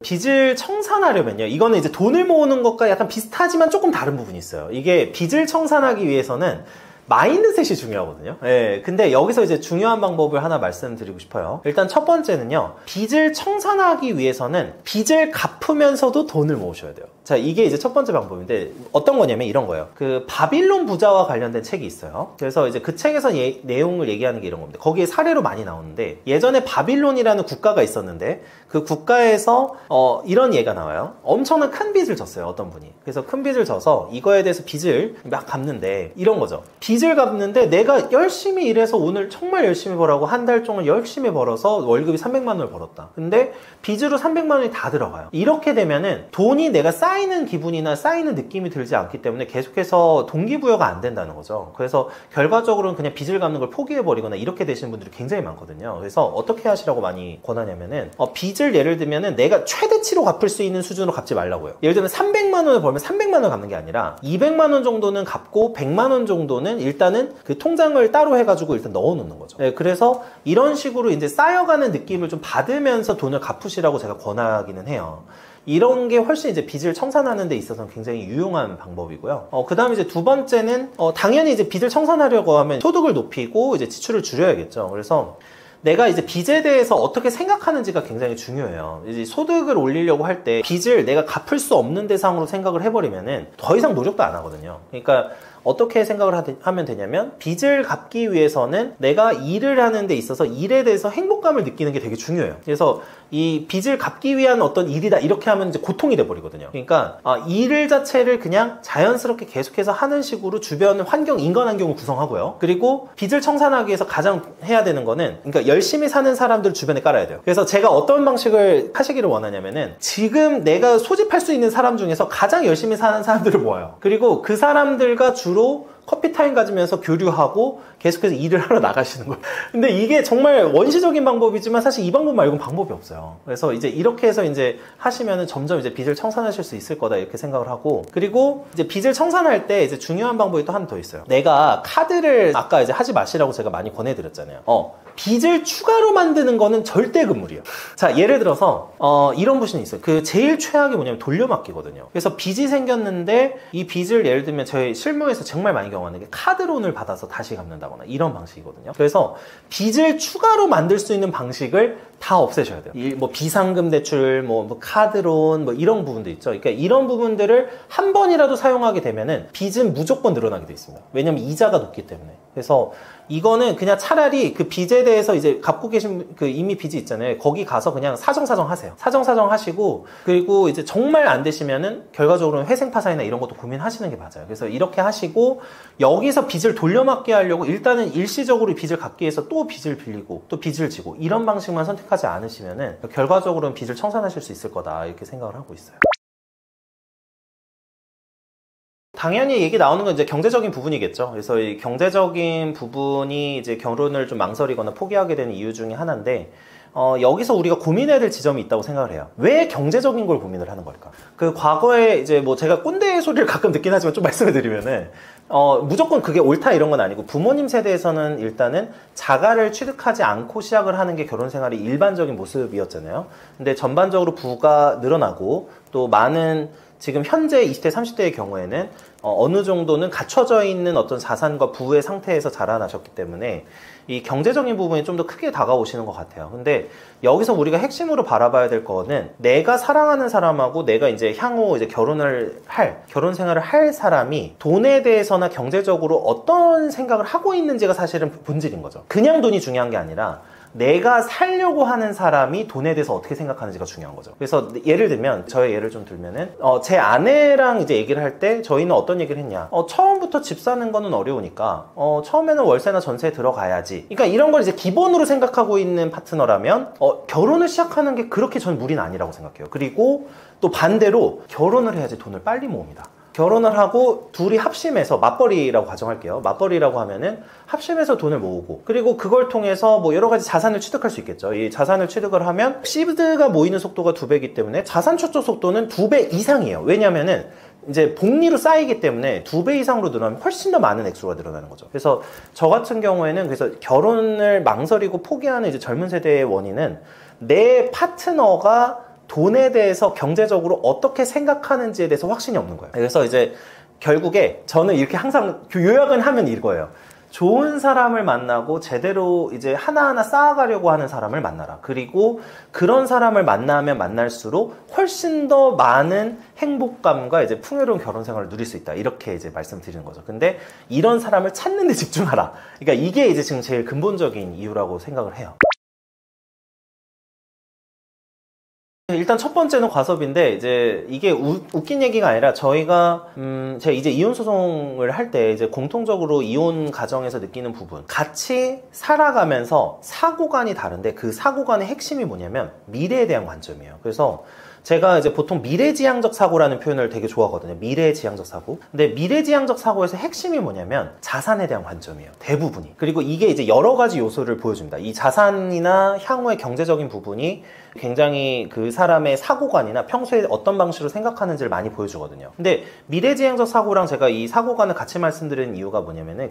빚을 청산하려면요. 이거는 이제 돈을 모으는 것과 약간 비슷하지만 조금 다른 부분이 있어요. 이게 빚을 청산하기 위해서는 마인드셋이 중요하거든요. 예, 근데 여기서 이제 중요한 방법을 하나 말씀드리고 싶어요. 일단 첫 번째는요, 빚을 청산하기 위해서는 빚을 갚으면서도 돈을 모으셔야 돼요. 자, 이게 이제 첫 번째 방법인데 어떤 거냐면 이런 거예요. 그 바빌론 부자와 관련된 책이 있어요. 그래서 이제 그 책에서 내용을 얘기하는 게 이런 겁니다. 거기에 사례로 많이 나오는데, 예전에 바빌론이라는 국가가 있었는데 그 국가에서 이런 예가 나와요. 엄청난 큰 빚을 졌어요, 어떤 분이. 그래서 큰 빚을 져서 이거에 대해서 빚을 막 갚는데, 이런 거죠. 빚을 갚는데 내가 열심히 일해서 오늘 정말 열심히 벌라고 한 달 동안 열심히 벌어서 월급이 300만 원을 벌었다. 근데 빚으로 300만 원이 다 들어가요. 이렇게 되면은 돈이 내가 쌓이는 기분이나 쌓이는 느낌이 들지 않기 때문에 계속해서 동기부여가 안 된다는 거죠. 그래서 결과적으로는 그냥 빚을 갚는 걸 포기해버리거나 이렇게 되시는 분들이 굉장히 많거든요. 그래서 어떻게 하시라고 많이 권하냐면은, 빚을 예를 들면은 내가 최대치로 갚을 수 있는 수준으로 갚지 말라고요. 예를 들면 300만 원을 벌면 300만 원 갚는 게 아니라 200만 원 정도는 갚고 100만 원 정도는 일단은 그 통장을 따로 해가지고 일단 넣어 놓는 거죠. 네, 그래서 이런 식으로 이제 쌓여가는 느낌을 좀 받으면서 돈을 갚으시라고 제가 권하기는 해요. 이런 게 훨씬 이제 빚을 청산하는 데 있어서는 굉장히 유용한 방법이고요. 그 다음에 이제 두 번째는, 당연히 이제 빚을 청산하려고 하면 소득을 높이고 이제 지출을 줄여야겠죠. 그래서 내가 이제 빚에 대해서 어떻게 생각하는지가 굉장히 중요해요. 이제 소득을 올리려고 할 때 빚을 내가 갚을 수 없는 대상으로 생각을 해버리면은 더 이상 노력도 안 하거든요. 그러니까 어떻게 생각을 하면 되냐면, 빚을 갚기 위해서는 내가 일을 하는 데 있어서 일에 대해서 행복감을 느끼는 게 되게 중요해요. 그래서 이 빚을 갚기 위한 어떤 일이다 이렇게 하면 이제 고통이 돼버리거든요. 그러니까 일 자체를 그냥 자연스럽게 계속해서 하는 식으로 주변 환경, 인간 환경을 구성하고요. 그리고 빚을 청산하기 위해서 가장 해야 되는 거는, 그러니까 열심히 사는 사람들을 주변에 깔아야 돼요. 그래서 제가 어떤 방식을 하시기를 원하냐면은, 지금 내가 소집할 수 있는 사람 중에서 가장 열심히 사는 사람들을 모아요. 그리고 그 사람들과 주로 커피 타임 가지면서 교류하고 계속해서 일을 하러 나가시는 거예요. 근데 이게 정말 원시적인 방법이지만 사실 이 방법 말고는 방법이 없어요. 그래서 이제 이렇게 해서 이제 하시면은 점점 이제 빚을 청산하실 수 있을 거다 이렇게 생각을 하고, 그리고 이제 빚을 청산할 때 이제 중요한 방법이 또 하나 더 있어요. 내가 카드를 아까 이제 하지 마시라고 제가 많이 권해드렸잖아요. 빚을 추가로 만드는 거는 절대 금물이에요. 자, 예를 들어서 이런 부분이 있어요. 그 제일 최악이 뭐냐면 돌려막기거든요. 그래서 빚이 생겼는데 이 빚을 예를 들면 저희 실무에서 정말 많이 경험하는 게 카드론을 받아서 다시 갚는다거나 이런 방식이거든요. 그래서 빚을 추가로 만들 수 있는 방식을 다 없애셔야 돼요. 뭐 비상금 대출, 뭐 카드론, 뭐 이런 부분도 있죠. 그러니까 이런 부분들을 한 번이라도 사용하게 되면은 빚은 무조건 늘어나게 돼 있습니다. 왜냐면 이자가 높기 때문에. 그래서 이거는 그냥 차라리 그 빚에 대해서 이제 갖고 계신 그 이미 빚이 있잖아요. 거기 가서 그냥 사정사정 하세요. 사정사정 하시고, 그리고 이제 정말 안 되시면은 결과적으로는 회생파산이나 이런 것도 고민하시는 게 맞아요. 그래서 이렇게 하시고, 여기서 빚을 돌려막게 하려고 일단은 일시적으로 빚을 갚기 위해서 또 빚을 빌리고 또 빚을 지고 이런 방식만 선택하지 않으시면은 결과적으로는 빚을 청산하실 수 있을 거다 이렇게 생각을 하고 있어요. 당연히 얘기 나오는 건 이제 경제적인 부분이겠죠. 그래서 이 경제적인 부분이 이제 결혼을 좀 망설이거나 포기하게 되는 이유 중에 하나인데, 여기서 우리가 고민해야 될 지점이 있다고 생각을 해요. 왜 경제적인 걸 고민을 하는 걸까? 그 과거에 이제 뭐 제가 꼰대 소리를 가끔 듣긴 하지만 좀 말씀을 드리면은, 무조건 그게 옳다 이런 건 아니고, 부모님 세대에서는 일단은 자가를 취득하지 않고 시작을 하는 게 결혼 생활이 일반적인 모습이었잖아요. 근데 전반적으로 부가 늘어나고 또 많은 지금 현재 20대, 30대의 경우에는 어느 정도는 갖춰져 있는 어떤 자산과 부의 상태에서 자라나셨기 때문에 이 경제적인 부분이 좀 더 크게 다가오시는 것 같아요. 근데 여기서 우리가 핵심으로 바라봐야 될 거는, 내가 사랑하는 사람하고 내가 이제 향후 이제 결혼 생활을 할 사람이 돈에 대해서나 경제적으로 어떤 생각을 하고 있는지가 사실은 본질인 거죠. 그냥 돈이 중요한 게 아니라 내가 살려고 하는 사람이 돈에 대해서 어떻게 생각하는지가 중요한 거죠. 그래서 예를 들면, 저의 예를 좀 들면은, 제 아내랑 이제 얘기를 할 때 저희는 어떤 얘기를 했냐. 처음부터 집 사는 거는 어려우니까, 처음에는 월세나 전세에 들어가야지. 그러니까 이런 걸 이제 기본으로 생각하고 있는 파트너라면, 결혼을 시작하는 게 그렇게 전 무리는 아니라고 생각해요. 그리고 또 반대로 결혼을 해야지 돈을 빨리 모읍니다. 결혼을 하고 둘이 합심해서, 맞벌이라고 가정할게요. 맞벌이라고 하면은 합심해서 돈을 모으고, 그리고 그걸 통해서 뭐 여러 가지 자산을 취득할 수 있겠죠. 이 자산을 취득을 하면 시드가 모이는 속도가 2배이기 때문에 자산 축적 속도는 2배 이상이에요. 왜냐면은 이제 복리로 쌓이기 때문에 2배 이상으로 늘어나면 훨씬 더 많은 액수가 늘어나는 거죠. 그래서 저 같은 경우에는 그래서 결혼을 망설이고 포기하는 이제 젊은 세대의 원인은, 내 파트너가 돈에 대해서 경제적으로 어떻게 생각하는지에 대해서 확신이 없는 거예요. 그래서 이제 결국에 저는 이렇게 항상 요약은 하면 이거예요. 좋은 사람을 만나고 제대로 이제 하나하나 쌓아가려고 하는 사람을 만나라. 그리고 그런 사람을 만나면 만날수록 훨씬 더 많은 행복감과 이제 풍요로운 결혼 생활을 누릴 수 있다. 이렇게 이제 말씀드리는 거죠. 근데 이런 사람을 찾는 데 집중하라. 그러니까 이게 이제 지금 제일 근본적인 이유라고 생각을 해요. 일단 첫 번째는 과섭인데, 이제 이게 웃긴 얘기가 아니라 저희가 제가 이제 이혼 소송을 할 때 이제 공통적으로 이혼 가정에서 느끼는 부분, 같이 살아가면서 사고관이 다른데 그 사고관의 핵심이 뭐냐면 미래에 대한 관점이에요. 그래서 제가 이제 보통 미래지향적 사고라는 표현을 되게 좋아하거든요. 미래지향적 사고. 근데 미래지향적 사고에서 핵심이 뭐냐면 자산에 대한 관점이에요. 대부분이. 그리고 이게 이제 여러 가지 요소를 보여줍니다. 이 자산이나 향후의 경제적인 부분이 굉장히 그 사람의 사고관이나 평소에 어떤 방식으로 생각하는지를 많이 보여주거든요. 근데 미래지향적 사고랑 제가 이 사고관을 같이 말씀드리는 이유가 뭐냐면은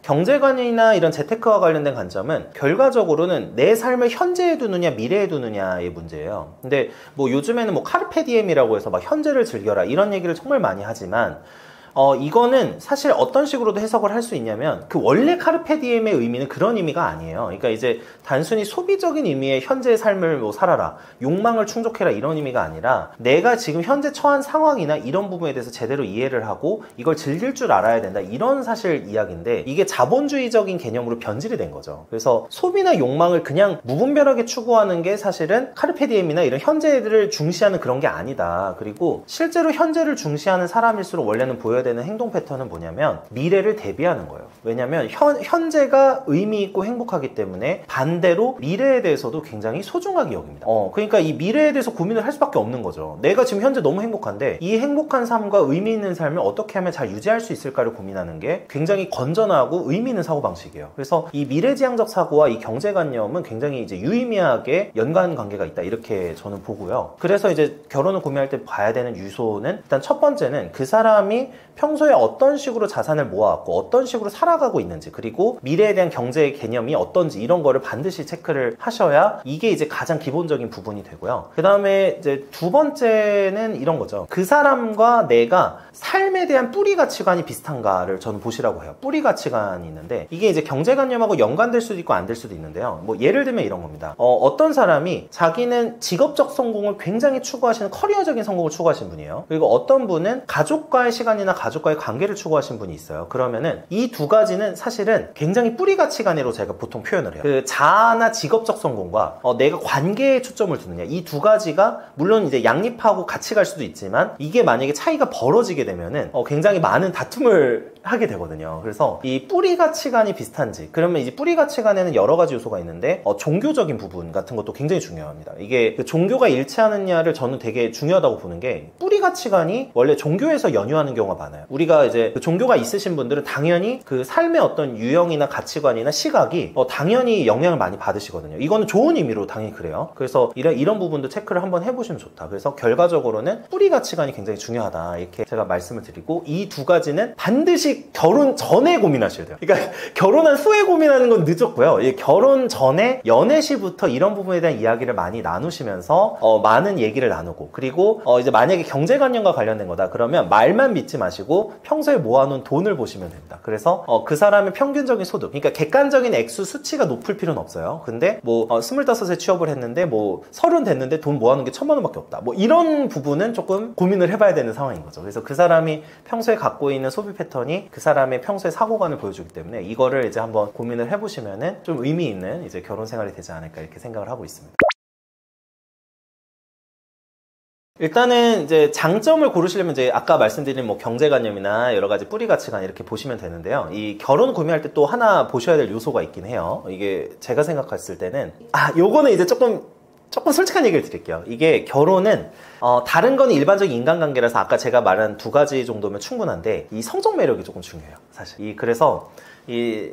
경제관이나 이런 재테크와 관련된 관점은 결과적으로는 내 삶을 현재에 두느냐 미래에 두느냐의 문제예요. 근데 뭐 요즘에는 뭐 카르페디엠이라고 해서 막 현재를 즐겨라 이런 얘기를 정말 많이 하지만 이거는 사실 어떤 식으로도 해석을 할 수 있냐면 그 원래 카르페디엠의 의미는 그런 의미가 아니에요. 그러니까 이제 단순히 소비적인 의미의 현재의 삶을 뭐 살아라, 욕망을 충족해라 이런 의미가 아니라 내가 지금 현재 처한 상황이나 이런 부분에 대해서 제대로 이해를 하고 이걸 즐길 줄 알아야 된다 이런 사실 이야기인데 이게 자본주의적인 개념으로 변질이 된 거죠. 그래서 소비나 욕망을 그냥 무분별하게 추구하는 게 사실은 카르페디엠이나 이런 현재를 중시하는 그런 게 아니다. 그리고 실제로 현재를 중시하는 사람일수록 원래는 보여야 되는 행동 패턴은 뭐냐면 미래를 대비하는 거예요. 왜냐면 현재가 의미 있고 행복하기 때문에 반대로 미래에 대해서도 굉장히 소중하게 여깁니다. 그러니까 이 미래에 대해서 고민을 할 수밖에 없는 거죠. 내가 지금 현재 너무 행복한데 이 행복한 삶과 의미 있는 삶을 어떻게 하면 잘 유지할 수 있을까를 고민하는 게 굉장히 건전하고 의미 있는 사고방식이에요. 그래서 이 미래지향적 사고와 이 경제관념은 굉장히 이제 유의미하게 연관관계가 있다 이렇게 저는 보고요. 그래서 이제 결혼을 고민할 때 봐야 되는 유소는 일단 첫 번째는 그 사람이 평소에 어떤 식으로 자산을 모아왔고 어떤 식으로 살아가고 있는지 그리고 미래에 대한 경제의 개념이 어떤지 이런 거를 반드시 체크를 하셔야 이게 이제 가장 기본적인 부분이 되고요. 그 다음에 이제 두 번째는 이런 거죠. 그 사람과 내가 삶에 대한 뿌리 가치관이 비슷한가를 저는 보시라고 해요. 뿌리 가치관이 있는데 이게 이제 경제관념하고 연관될 수도 있고 안 될 수도 있는데요. 뭐 예를 들면 이런 겁니다. 어떤 사람이 자기는 직업적 성공을 굉장히 추구하시는 커리어적인 성공을 추구하시는 분이에요. 그리고 어떤 분은 가족과의 시간이나 가족과의 관계를 추구하신 분이 있어요. 그러면은 이 두 가지는 사실은 굉장히 뿌리 가치관으로 제가 보통 표현을 해요. 그 자아나 직업적 성공과 내가 관계에 초점을 두느냐 이 두 가지가 물론 이제 양립하고 같이 갈 수도 있지만 이게 만약에 차이가 벌어지게 되면은 굉장히 많은 다툼을 하게 되거든요. 그래서 이 뿌리 가치관이 비슷한지 그러면 이제 뿌리 가치관에는 여러 가지 요소가 있는데 종교적인 부분 같은 것도 굉장히 중요합니다. 이게 그 종교가 일치하느냐를 저는 되게 중요하다고 보는 게 뿌리 가치관이 원래 종교에서 연유하는 경우가 많아요. 우리가 이제 그 종교가 있으신 분들은 당연히 그 삶의 어떤 유형이나 가치관이나 시각이 당연히 영향을 많이 받으시거든요. 이거는 좋은 의미로 당연히 그래요. 그래서 이런 부분도 체크를 한번 해보시면 좋다. 그래서 결과적으로는 뿌리 가치관이 굉장히 중요하다 이렇게 제가 말씀을 드리고 이 두 가지는 반드시 결혼 전에 고민하셔야 돼요. 그러니까 결혼한 후에 고민하는 건 늦었고요. 결혼 전에 연애 시부터 이런 부분에 대한 이야기를 많이 나누시면서 많은 얘기를 나누고 그리고 이제 만약에 경제관념과 관련된 거다 그러면 말만 믿지 마시고 평소에 모아놓은 돈을 보시면 됩니다. 그래서 그 사람의 평균적인 소득 그러니까 객관적인 액수 수치가 높을 필요는 없어요. 근데 뭐 25에 취업을 했는데 뭐 30 됐는데 돈 모아놓은 게 1,000만 원밖에 없다. 뭐 이런 부분은 조금 고민을 해봐야 되는 상황인 거죠. 그래서 그 사람이 평소에 갖고 있는 소비 패턴이 그 사람의 평소의 사고관을 보여주기 때문에 이거를 이제 한번 고민을 해보시면은 좀 의미 있는 이제 결혼 생활이 되지 않을까 이렇게 생각을 하고 있습니다. 일단은 이제 장점을 고르시려면 이제 아까 말씀드린 뭐 경제관념이나 여러 가지 뿌리 가치관 이렇게 보시면 되는데요. 이 결혼 고민할 때 또 하나 보셔야 될 요소가 있긴 해요. 이게 제가 생각했을 때는 요거는 이제 조금 솔직한 얘기를 드릴게요. 이게 결혼은 다른 건 일반적인 인간관계라서 아까 제가 말한 두 가지 정도면 충분한데 이 성적 매력이 조금 중요해요. 사실 그래서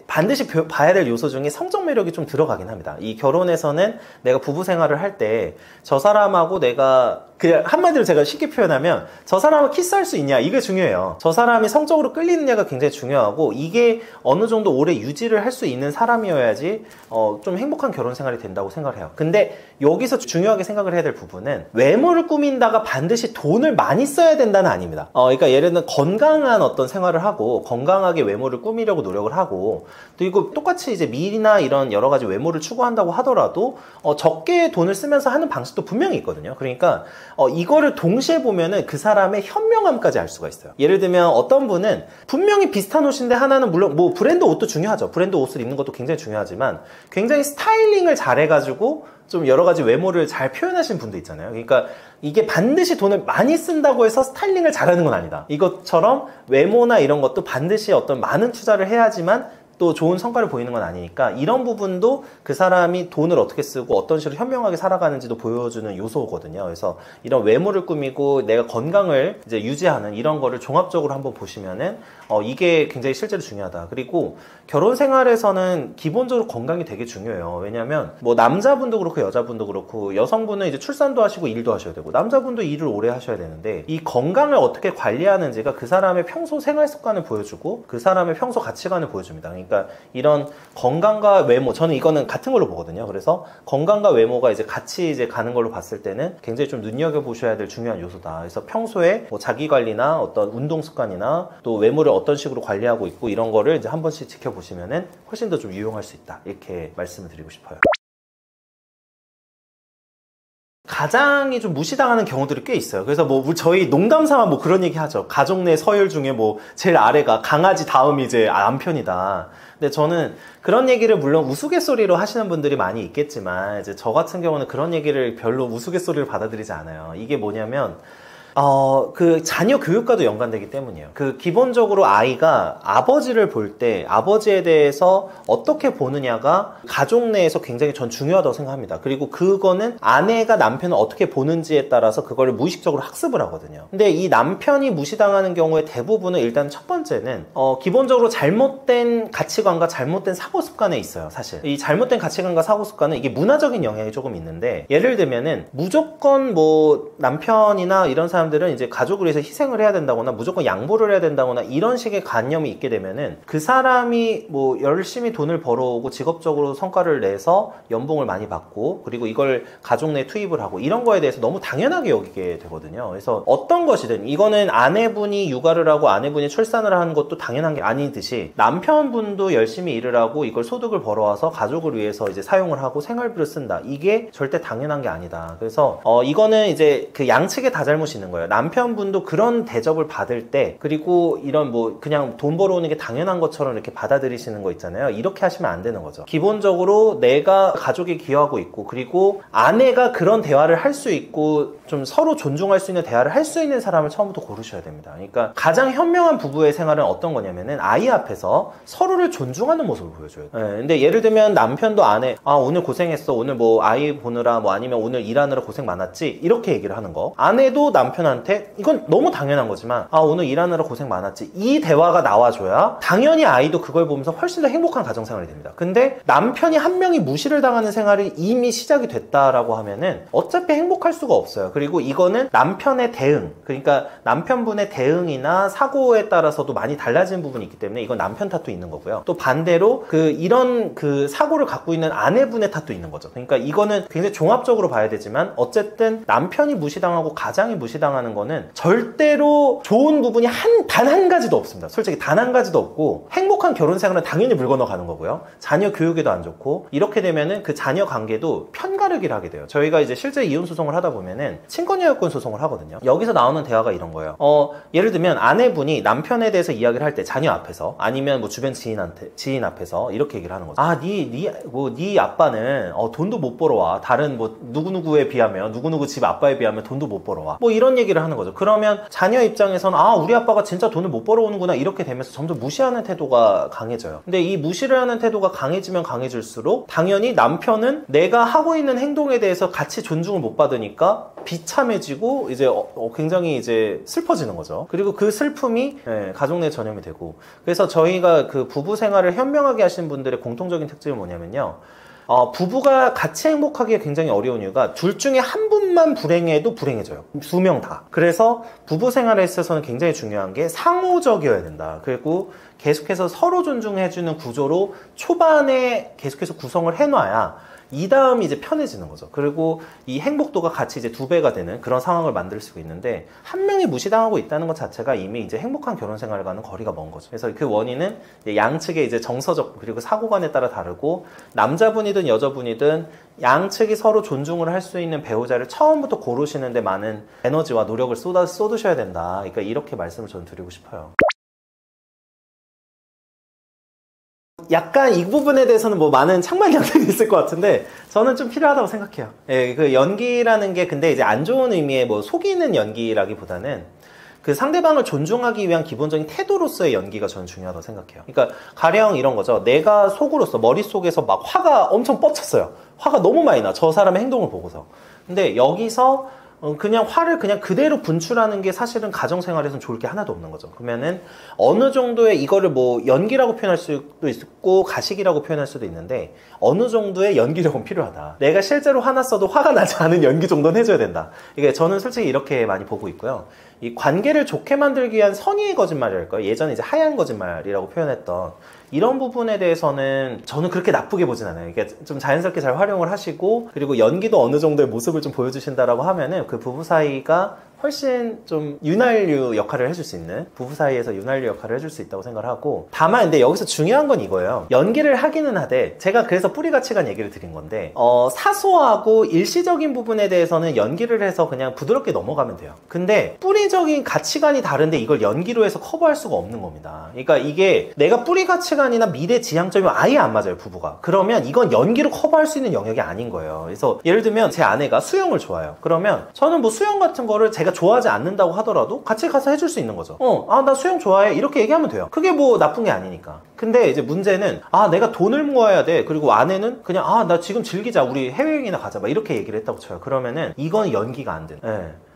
반드시 봐야 될 요소 중에 성적 매력이 좀 들어가긴 합니다. 이 결혼에서는 내가 부부 생활을 할 때 저 사람하고 내가 그냥 한마디로 제가 쉽게 표현하면 저 사람을 키스할 수 있냐 이게 중요해요. 저 사람이 성적으로 끌리느냐가 굉장히 중요하고 이게 어느 정도 오래 유지를 할 수 있는 사람이어야지 좀 행복한 결혼 생활이 된다고 생각을 해요. 근데 여기서 중요하게 생각을 해야 될 부분은 외모를 꾸민다가 반드시 돈을 많이 써야 된다는 아닙니다. 그러니까 예를 들면 건강한 어떤 생활을 하고 건강하게 외모를 꾸미려고 노력을 하고 그리고 똑같이 이제 미나 이런 여러 가지 외모를 추구한다고 하더라도 적게 돈을 쓰면서 하는 방식도 분명히 있거든요. 그러니까 이거를 동시에 보면은 그 사람의 현명함까지 알 수가 있어요. 예를 들면 어떤 분은 분명히 비슷한 옷인데 하나는 물론 뭐 브랜드 옷도 중요하죠. 브랜드 옷을 입는 것도 굉장히 중요하지만 굉장히 스타일링을 잘해가지고 좀 여러 가지 외모를 잘 표현하시는 분도 있잖아요. 그러니까 이게 반드시 돈을 많이 쓴다고 해서 스타일링을 잘하는 건 아니다. 이것처럼 외모나 이런 것도 반드시 어떤 많은 투자를 해야지만 또 좋은 성과를 보이는 건 아니니까 이런 부분도 그 사람이 돈을 어떻게 쓰고 어떤 식으로 현명하게 살아가는지도 보여주는 요소거든요. 그래서 이런 외모를 꾸미고 내가 건강을 이제 유지하는 이런 거를 종합적으로 한번 보시면은 이게 굉장히 실제로 중요하다. 그리고 결혼 생활에서는 기본적으로 건강이 되게 중요해요. 왜냐하면 뭐 남자분도 그렇고 여자분도 그렇고 여성분은 이제 출산도 하시고 일도 하셔야 되고 남자분도 일을 오래 하셔야 되는데 이 건강을 어떻게 관리하는지가 그 사람의 평소 생활 습관을 보여주고 그 사람의 평소 가치관을 보여줍니다. 그러니까 이런 건강과 외모, 저는 이거는 같은 걸로 보거든요. 그래서 건강과 외모가 이제 같이 이제 가는 걸로 봤을 때는 굉장히 좀 눈여겨보셔야 될 중요한 요소다. 그래서 평소에 뭐 자기 관리나 어떤 운동 습관이나 또 외모를 어떤 식으로 관리하고 있고 이런 거를 이제 한 번씩 지켜보시면은 훨씬 더 좀 유용할 수 있다. 이렇게 말씀을 드리고 싶어요. 가장이 좀 무시당하는 경우들이 꽤 있어요. 그래서 뭐 저희 농담삼아 뭐 그런 얘기 하죠. 가족 내 서열 중에 뭐 제일 아래가 강아지 다음이 이제 남편이다. 근데 저는 그런 얘기를 물론 우스갯소리로 하시는 분들이 많이 있겠지만 이제 저 같은 경우는 그런 얘기를 별로 우스갯소리를 받아들이지 않아요. 이게 뭐냐면 그 자녀 교육과도 연관되기 때문이에요. 그 기본적으로 아이가 아버지를 볼 때 아버지에 대해서 어떻게 보느냐가 가족 내에서 굉장히 전 중요하다고 생각합니다. 그리고 그거는 아내가 남편을 어떻게 보는지에 따라서 그거를 무의식적으로 학습을 하거든요. 근데 이 남편이 무시당하는 경우에 대부분은 일단 첫 번째는 기본적으로 잘못된 가치관과 잘못된 사고 습관에 있어요. 사실 이 잘못된 가치관과 사고 습관은 이게 문화적인 영향이 조금 있는데 예를 들면은 무조건 뭐 남편이나 이런 사람들은 이제 가족을 위해서 희생을 해야 된다거나 무조건 양보를 해야 된다거나 이런 식의 관념이 있게 되면은 그 사람이 뭐 열심히 돈을 벌어오고 직업적으로 성과를 내서 연봉을 많이 받고 그리고 이걸 가족 내에 투입을 하고 이런 거에 대해서 너무 당연하게 여기게 되거든요. 그래서 어떤 것이든 이거는 아내분이 육아를 하고 아내분이 출산을 하는 것도 당연한 게 아니듯이 남편분도 열심히 일을 하고 이걸 소득을 벌어와서 가족을 위해서 이제 사용을 하고 생활비를 쓴다. 이게 절대 당연한 게 아니다. 그래서 이거는 이제 그 양측에 다 잘못이 있는 거예요. 남편분도 그런 대접을 받을 때 그리고 이런 뭐 그냥 돈 벌어오는 게 당연한 것처럼 이렇게 받아들이시는 거 있잖아요. 이렇게 하시면 안 되는 거죠. 기본적으로 내가 가족에 기여하고 있고 그리고 아내가 그런 대화를 할 수 있고 좀 서로 존중할 수 있는 대화를 할 수 있는 사람을 처음부터 고르셔야 됩니다. 그러니까 가장 현명한 부부의 생활은 어떤 거냐면은 아이 앞에서 서로를 존중하는 모습을 보여줘요. 근데 예를 들면 남편도 아내 오늘 고생했어. 오늘 뭐 아이 보느라 뭐 아니면 오늘 일하느라 고생 많았지. 이렇게 얘기를 하는 거. 아내도 남편한테 이건 너무 당연한 거지만 오늘 일하느라 고생 많았지. 이 대화가 나와줘야 당연히 아이도 그걸 보면서 훨씬 더 행복한 가정생활이 됩니다. 근데 남편이 한 명이 무시를 당하는 생활이 이미 시작이 됐다라고 하면은 어차피 행복할 수가 없어요. 그리고 이거는 남편의 대응, 그러니까 남편분의 대응이나 사고에 따라서도 많이 달라지는 부분이 있기 때문에 이건 남편 탓도 있는 거고요. 또 반대로 이런 사고를 갖고 있는 아내분의 탓도 있는 거죠. 그러니까 이거는 굉장히 종합적으로 봐야 되지만 어쨌든 남편이 무시당하고 가장이 무시당하는 거는 절대로 좋은 부분이 단 한 가지도 없습니다. 솔직히 단 한 가지도 없고 행복한 결혼 생활은 당연히 물 건너가는 거고요. 자녀 교육에도 안 좋고 이렇게 되면은 그 자녀 관계도 편가르기를 하게 돼요. 저희가 이제 실제 이혼 소송을 하다 보면은 친권유효권 소송을 하거든요. 여기서 나오는 대화가 이런 거예요. 예를 들면 아내분이 남편에 대해서 이야기를 할 때 자녀 앞에서 아니면 뭐 주변 지인 앞에서 이렇게 얘기를 하는 거죠. 네 아빠는 돈도 못 벌어와. 다른 뭐 누구누구에 비하면 누구누구 집 아빠에 비하면 돈도 못 벌어와. 뭐 이런 얘기를 하는 거죠. 그러면 자녀 입장에서는 우리 아빠가 진짜 돈을 못 벌어오는구나 이렇게 되면서 점점 무시하는 태도가 강해져요. 근데 이 무시를 하는 태도가 강해지면 강해질수록 당연히 남편은 내가 하고 있는 행동에 대해서 같이 존중을 못 받으니까 비참해지고 이제 굉장히 이제 슬퍼지는 거죠. 그리고 그 슬픔이 가족 내 전염이 되고 그래서 저희가 그 부부 생활을 현명하게 하시는 분들의 공통적인 특징이 뭐냐면요. 부부가 같이 행복하기가 굉장히 어려운 이유가 둘 중에 한 분만 불행해도 불행해져요. 두 명 다. 그래서 부부 생활에 있어서는 굉장히 중요한 게 상호적이어야 된다. 그리고 계속해서 서로 존중해주는 구조로 초반에 계속해서 구성을 해놔야 이 다음이 이제 편해지는 거죠. 그리고 이 행복도가 같이 이제 2배가 되는 그런 상황을 만들 수 있는데, 한 명이 무시당하고 있다는 것 자체가 이미 이제 행복한 결혼 생활과는 거리가 먼 거죠. 그래서 그 원인은 양측의 이제 정서적 그리고 사고관에 따라 다르고, 남자분이든 여자분이든 양측이 서로 존중을 할 수 있는 배우자를 처음부터 고르시는데 많은 에너지와 노력을 쏟으셔야 된다. 그러니까 이렇게 말씀을 저는 드리고 싶어요. 약간 이 부분에 대해서는 뭐 많은 창만량들이 있을 것 같은데 저는 좀 필요하다고 생각해요. 예, 그 연기라는 게 근데 이제 안 좋은 의미의 뭐 속이는 연기라기보다는 그 상대방을 존중하기 위한 기본적인 태도로서의 연기가 저는 중요하다고 생각해요. 그러니까 가령 이런 거죠. 내가 속으로서 머릿속에서 막 화가 엄청 뻗쳤어요. 화가 너무 많이 나. 저 사람의 행동을 보고서. 근데 여기서 그냥 화를 그냥 그대로 분출하는 게 사실은 가정생활에서는 좋을 게 하나도 없는 거죠. 그러면은 어느 정도의 이거를 뭐 연기라고 표현할 수도 있고 가식이라고 표현할 수도 있는데, 어느 정도의 연기력은 필요하다. 내가 실제로 화났어도 화가 나지 않은 연기 정도는 해줘야 된다. 이게 저는 솔직히 이렇게 많이 보고 있고요. 이 관계를 좋게 만들기 위한 선의의 거짓말이랄까요? 예전에 이제 하얀 거짓말이라고 표현했던 이런 부분에 대해서는 저는 그렇게 나쁘게 보진 않아요. 이게 좀 자연스럽게 잘 활용을 하시고, 그리고 연기도 어느 정도의 모습을 좀 보여주신다라고 하면은 그 부부 사이가 훨씬 좀 윤활유 역할을 해줄 수 있는, 부부 사이에서 윤활유 역할을 해줄 수 있다고 생각을 하고, 다만 근데 여기서 중요한 건 이거예요. 연기를 하기는 하되, 제가 그래서 뿌리 가치관 얘기를 드린 건데, 사소하고 일시적인 부분에 대해서는 연기를 해서 그냥 부드럽게 넘어가면 돼요. 근데 뿌리적인 가치관이 다른데 이걸 연기로 해서 커버할 수가 없는 겁니다. 그러니까 이게 내가 뿌리 가치관이나 미래 지향점이 아예 안 맞아요, 부부가. 그러면 이건 연기로 커버할 수 있는 영역이 아닌 거예요. 그래서 예를 들면 제 아내가 수영을 좋아해요. 그러면 저는 뭐 수영 같은 거를 제가 좋아하지 않는다고 하더라도 같이 가서 해줄 수 있는 거죠. 나 수영 좋아해. 이렇게 얘기하면 돼요. 그게 뭐 나쁜 게 아니니까. 근데 이제 문제는 내가 돈을 모아야 돼. 그리고 아내는 그냥 나 지금 즐기자. 우리 해외여행이나 가자. 막 이렇게 얘기를 했다고 쳐요. 그러면은 이건 연기가 안 돼.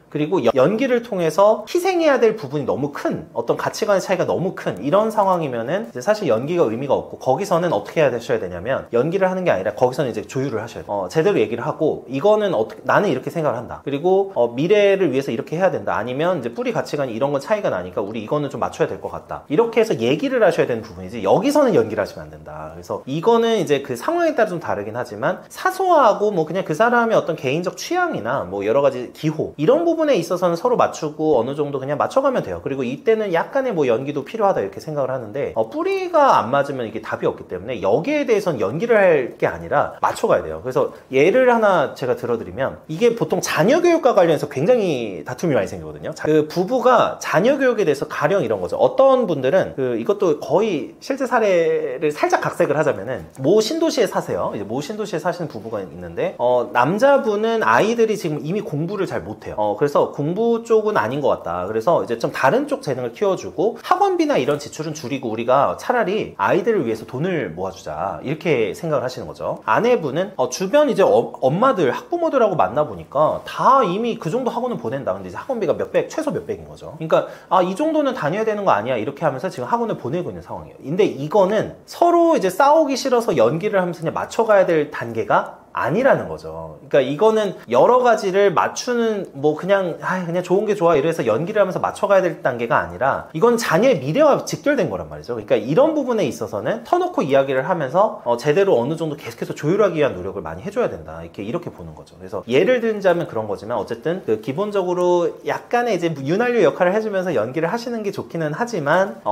그리고 연기를 통해서 희생해야 될 부분이 너무 큰, 어떤 가치관의 차이가 너무 큰 이런 상황이면은 이제 사실 연기가 의미가 없고, 거기서는 어떻게 하셔야 되냐면 연기를 하는 게 아니라 거기서는 이제 조율을 하셔야 돼요. 제대로 얘기를 하고, 이거는 나는 이렇게 생각을 한다. 그리고 미래를 위해서 이렇게 해야 된다. 아니면 이제 뿌리 가치관이 이런 건 차이가 나니까 우리 이거는 좀 맞춰야 될 것 같다. 이렇게 해서 얘기를 하셔야 되는 부분이지, 여기서는 연기를 하시면 안 된다. 그래서 이거는 이제 그 상황에 따라 좀 다르긴 하지만, 사소하고 뭐 그냥 그 사람의 어떤 개인적 취향이나 뭐 여러 가지 기호, 이런 부분에 있어서는 서로 맞추고 어느 정도 그냥 맞춰가면 돼요. 그리고 이때는 약간의 뭐 연기도 필요하다 이렇게 생각을 하는데, 뿌리가 안 맞으면 이게 답이 없기 때문에 여기에 대해서는 연기를 할 게 아니라 맞춰가야 돼요. 그래서 예를 하나 제가 들어드리면, 이게 보통 자녀 교육과 관련해서 굉장히 다툼이 많이 생기거든요. 그 부부가 자녀 교육에 대해서 가령 이런 거죠. 어떤 분들은 이것도 거의 실제 사례를 살짝 각색을 하자면은, 모 신도시에 사세요. 이제 모 신도시에 사시는 부부가 있는데, 남자분은 아이들이 지금 이미 공부를 잘 못해요. 그래서 공부 쪽은 아닌 것 같다. 그래서 이제 좀 다른 쪽 재능을 키워주고 학원비나 이런 지출은 줄이고 우리가 차라리 아이들을 위해서 돈을 모아주자, 이렇게 생각을 하시는 거죠. 아내분은 주변 이제 엄마들, 학부모들하고 만나보니까 다 이미 그 정도 학원은 보낸다. 근데 이제 학원비가 몇백, 최소 몇백인 거죠. 그러니까 이 정도는 다녀야 되는 거 아니야, 이렇게 하면서 지금 학원을 보내고 있는 상황이에요. 근데 이거는 서로 이제 싸우기 싫어서 연기를 하면서 그냥 맞춰가야 될 단계가 아니라는 거죠. 그러니까 이거는 여러 가지를 맞추는, 뭐 그냥 좋은 게 좋아 이래서 연기를 하면서 맞춰가야 될 단계가 아니라, 이건 자녀의 미래와 직결된 거란 말이죠. 그러니까 이런 부분에 있어서는 터놓고 이야기를 하면서 제대로 어느 정도 계속해서 조율하기 위한 노력을 많이 해줘야 된다, 이렇게 보는 거죠. 그래서 예를 들자면 그런 거지만, 어쨌든 기본적으로 약간의 이제 윤활유 역할을 해주면서 연기를 하시는 게 좋기는 하지만,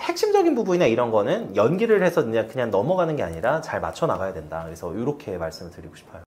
핵심적인 부분이나 이런 거는 연기를 해서 그냥 넘어가는 게 아니라 잘 맞춰 나가야 된다. 그래서 이렇게 말씀을 드리고 싶어요.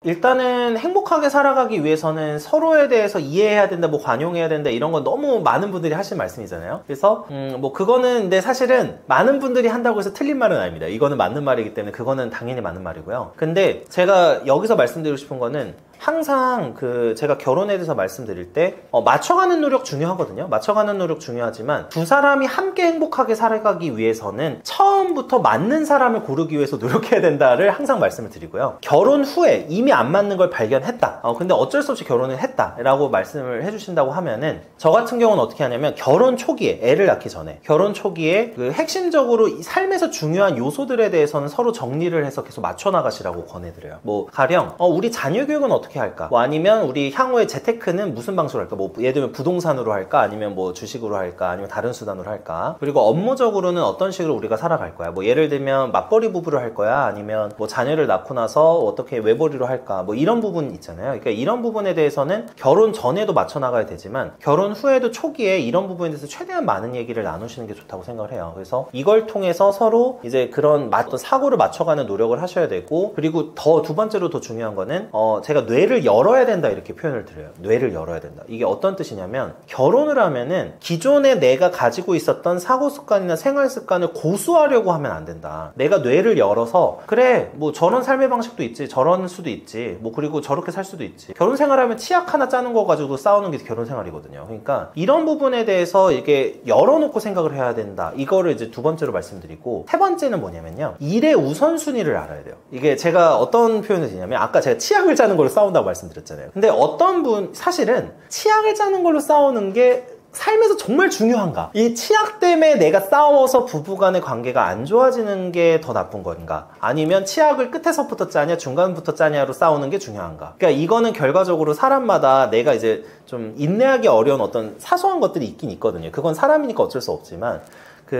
일단은 행복하게 살아가기 위해서는 서로에 대해서 이해해야 된다, 뭐 관용해야 된다, 이런 건 너무 많은 분들이 하시는 말씀이잖아요. 그래서 뭐 그거는 근데 사실은 많은 분들이 한다고 해서 틀린 말은 아닙니다. 이거는 맞는 말이기 때문에 그거는 당연히 맞는 말이고요. 근데 제가 여기서 말씀드리고 싶은 거는, 항상 제가 결혼에 대해서 말씀드릴 때 맞춰가는 노력 중요하거든요. 맞춰가는 노력 중요하지만 두 사람이 함께 행복하게 살아가기 위해서는 처음부터 맞는 사람을 고르기 위해서 노력해야 된다를 항상 말씀을 드리고요. 결혼 후에 이미 안 맞는 걸 발견했다. 근데 어쩔 수 없이 결혼을 했다 라고 말씀을 해주신다고 하면은, 저 같은 경우는 어떻게 하냐면 결혼 초기에, 애를 낳기 전에 결혼 초기에 핵심적으로 삶에서 중요한 요소들에 대해서는 서로 정리를 해서 계속 맞춰 나가시라고 권해드려요. 뭐 가령 우리 자녀 교육은 어떻게 할까? 뭐 아니면 우리 향후에 재테크는 무슨 방식으로 할까? 뭐 예를 들면 부동산으로 할까? 아니면 뭐 주식으로 할까? 아니면 다른 수단으로 할까? 그리고 업무적으로는 어떤 식으로 우리가 살아갈 거야? 뭐 예를 들면 맞벌이 부부를 할 거야? 아니면 뭐 자녀를 낳고 나서 어떻게 외벌이로 할까? 뭐 이런 부분 있잖아요. 그러니까 이런 부분에 대해서는 결혼 전에도 맞춰 나가야 되지만 결혼 후에도 초기에 이런 부분에 대해서 최대한 많은 얘기를 나누시는 게 좋다고 생각을 해요. 그래서 이걸 통해서 서로 이제 그런 어떤 사고를 맞춰가는 노력을 하셔야 되고, 그리고 두 번째로 더 중요한 거는 제가 뇌를 열어야 된다 이렇게 표현을 드려요. 뇌를 열어야 된다. 이게 어떤 뜻이냐면, 결혼을 하면은 기존에 내가 가지고 있었던 사고 습관이나 생활 습관을 고수하려고 하면 안 된다. 내가 뇌를 열어서 그래 뭐 저런 삶의 방식도 있지, 저런 수도 있지, 뭐 그리고 저렇게 살 수도 있지. 결혼 생활하면 치약 하나 짜는 거 가지고 싸우는 게 결혼 생활이거든요. 그러니까 이런 부분에 대해서 이게 열어놓고 생각을 해야 된다. 이거를 이제 두 번째로 말씀드리고, 세 번째는 뭐냐면요, 일의 우선순위를 알아야 돼요. 이게 제가 어떤 표현을 드리냐면, 아까 제가 치약을 짜는 걸로 싸운다고 말씀드렸잖아요. 근데 어떤 분, 사실은 치약을 짜는 걸로 싸우는 게 삶에서 정말 중요한가? 이 치약 때문에 내가 싸워서 부부간의 관계가 안 좋아지는 게 더 나쁜 건가? 아니면 치약을 끝에서부터 짜냐 중간부터 짜냐로 싸우는 게 중요한가? 그러니까 이거는 결과적으로 사람마다 내가 이제 좀 인내하기 어려운 어떤 사소한 것들이 있긴 있거든요. 그건 사람이니까 어쩔 수 없지만,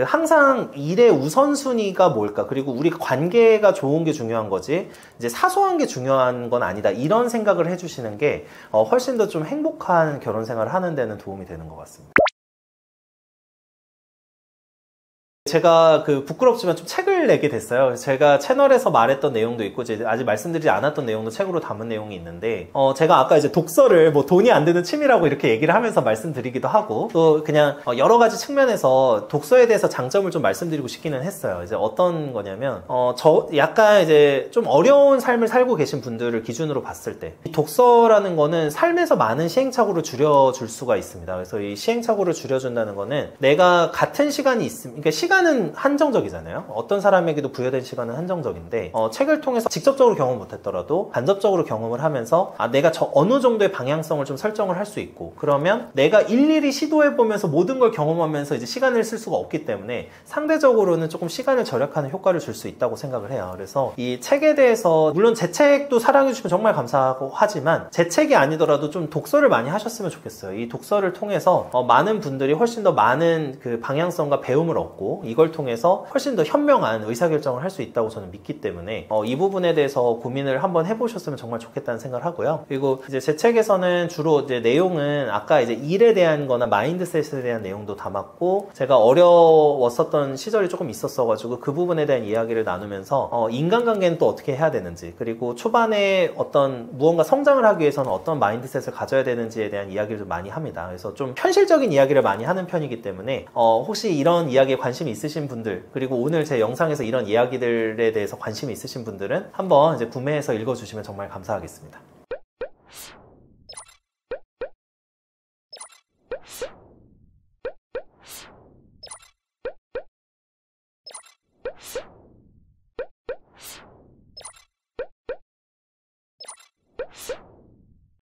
항상 일의 우선순위가 뭘까? 그리고 우리 관계가 좋은 게 중요한 거지, 이제 사소한 게 중요한 건 아니다. 이런 생각을 해주시는 게 훨씬 더 좀 행복한 결혼 생활을 하는 데는 도움이 되는 것 같습니다. 제가 부끄럽지만 좀 책을 내게 됐어요. 제가 채널에서 말했던 내용도 있고, 이제 아직 말씀드리지 않았던 내용도 책으로 담은 내용이 있는데, 제가 아까 이제 독서를 뭐 돈이 안 드는 취미라고 이렇게 얘기를 하면서 말씀드리기도 하고, 또 그냥 여러 가지 측면에서 독서에 대해서 장점을 좀 말씀드리고 싶기는 했어요. 이제 어떤 거냐면, 저 약간 이제 좀 어려운 삶을 살고 계신 분들을 기준으로 봤을 때, 이 독서라는 거는 삶에서 많은 시행착오를 줄여줄 수가 있습니다. 그래서 이 시행착오를 줄여준다는 거는, 내가 같은 시간이 있으면, 그러니까 시간은 한정적이잖아요. 어떤 사람에게도 부여된 시간은 한정적인데, 책을 통해서 직접적으로 경험 못했더라도 간접적으로 경험을 하면서 내가 어느 정도의 방향성을 좀 설정을 할 수 있고, 그러면 내가 일일이 시도해보면서 모든 걸 경험하면서 이제 시간을 쓸 수가 없기 때문에 상대적으로는 조금 시간을 절약하는 효과를 줄 수 있다고 생각을 해요. 그래서 이 책에 대해서, 물론 제 책도 사랑해주시면 정말 감사하고 하지만 제 책이 아니더라도 좀 독서를 많이 하셨으면 좋겠어요. 이 독서를 통해서 많은 분들이 훨씬 더 많은 방향성과 배움을 얻고, 이걸 통해서 훨씬 더 현명한 의사결정을 할 수 있다고 저는 믿기 때문에 이 부분에 대해서 고민을 한번 해보셨으면 정말 좋겠다는 생각을 하고요. 그리고 이제 제 책에서는 주로 이제 내용은 아까 이제 일에 대한 거나 마인드셋에 대한 내용도 담았고, 제가 어려웠었던 시절이 조금 있었어가지고 그 부분에 대한 이야기를 나누면서 인간관계는 또 어떻게 해야 되는지, 그리고 초반에 어떤 무언가 성장을 하기 위해서는 어떤 마인드셋을 가져야 되는지에 대한 이야기를 좀 많이 합니다. 그래서 좀 현실적인 이야기를 많이 하는 편이기 때문에 혹시 이런 이야기에 관심이 있으신 분들, 그리고 오늘 제 영상에서 이런 이야기들에 대해서 관심이 있으신 분들은 한번 이제 구매해서 읽어주시면 정말 감사하겠습니다.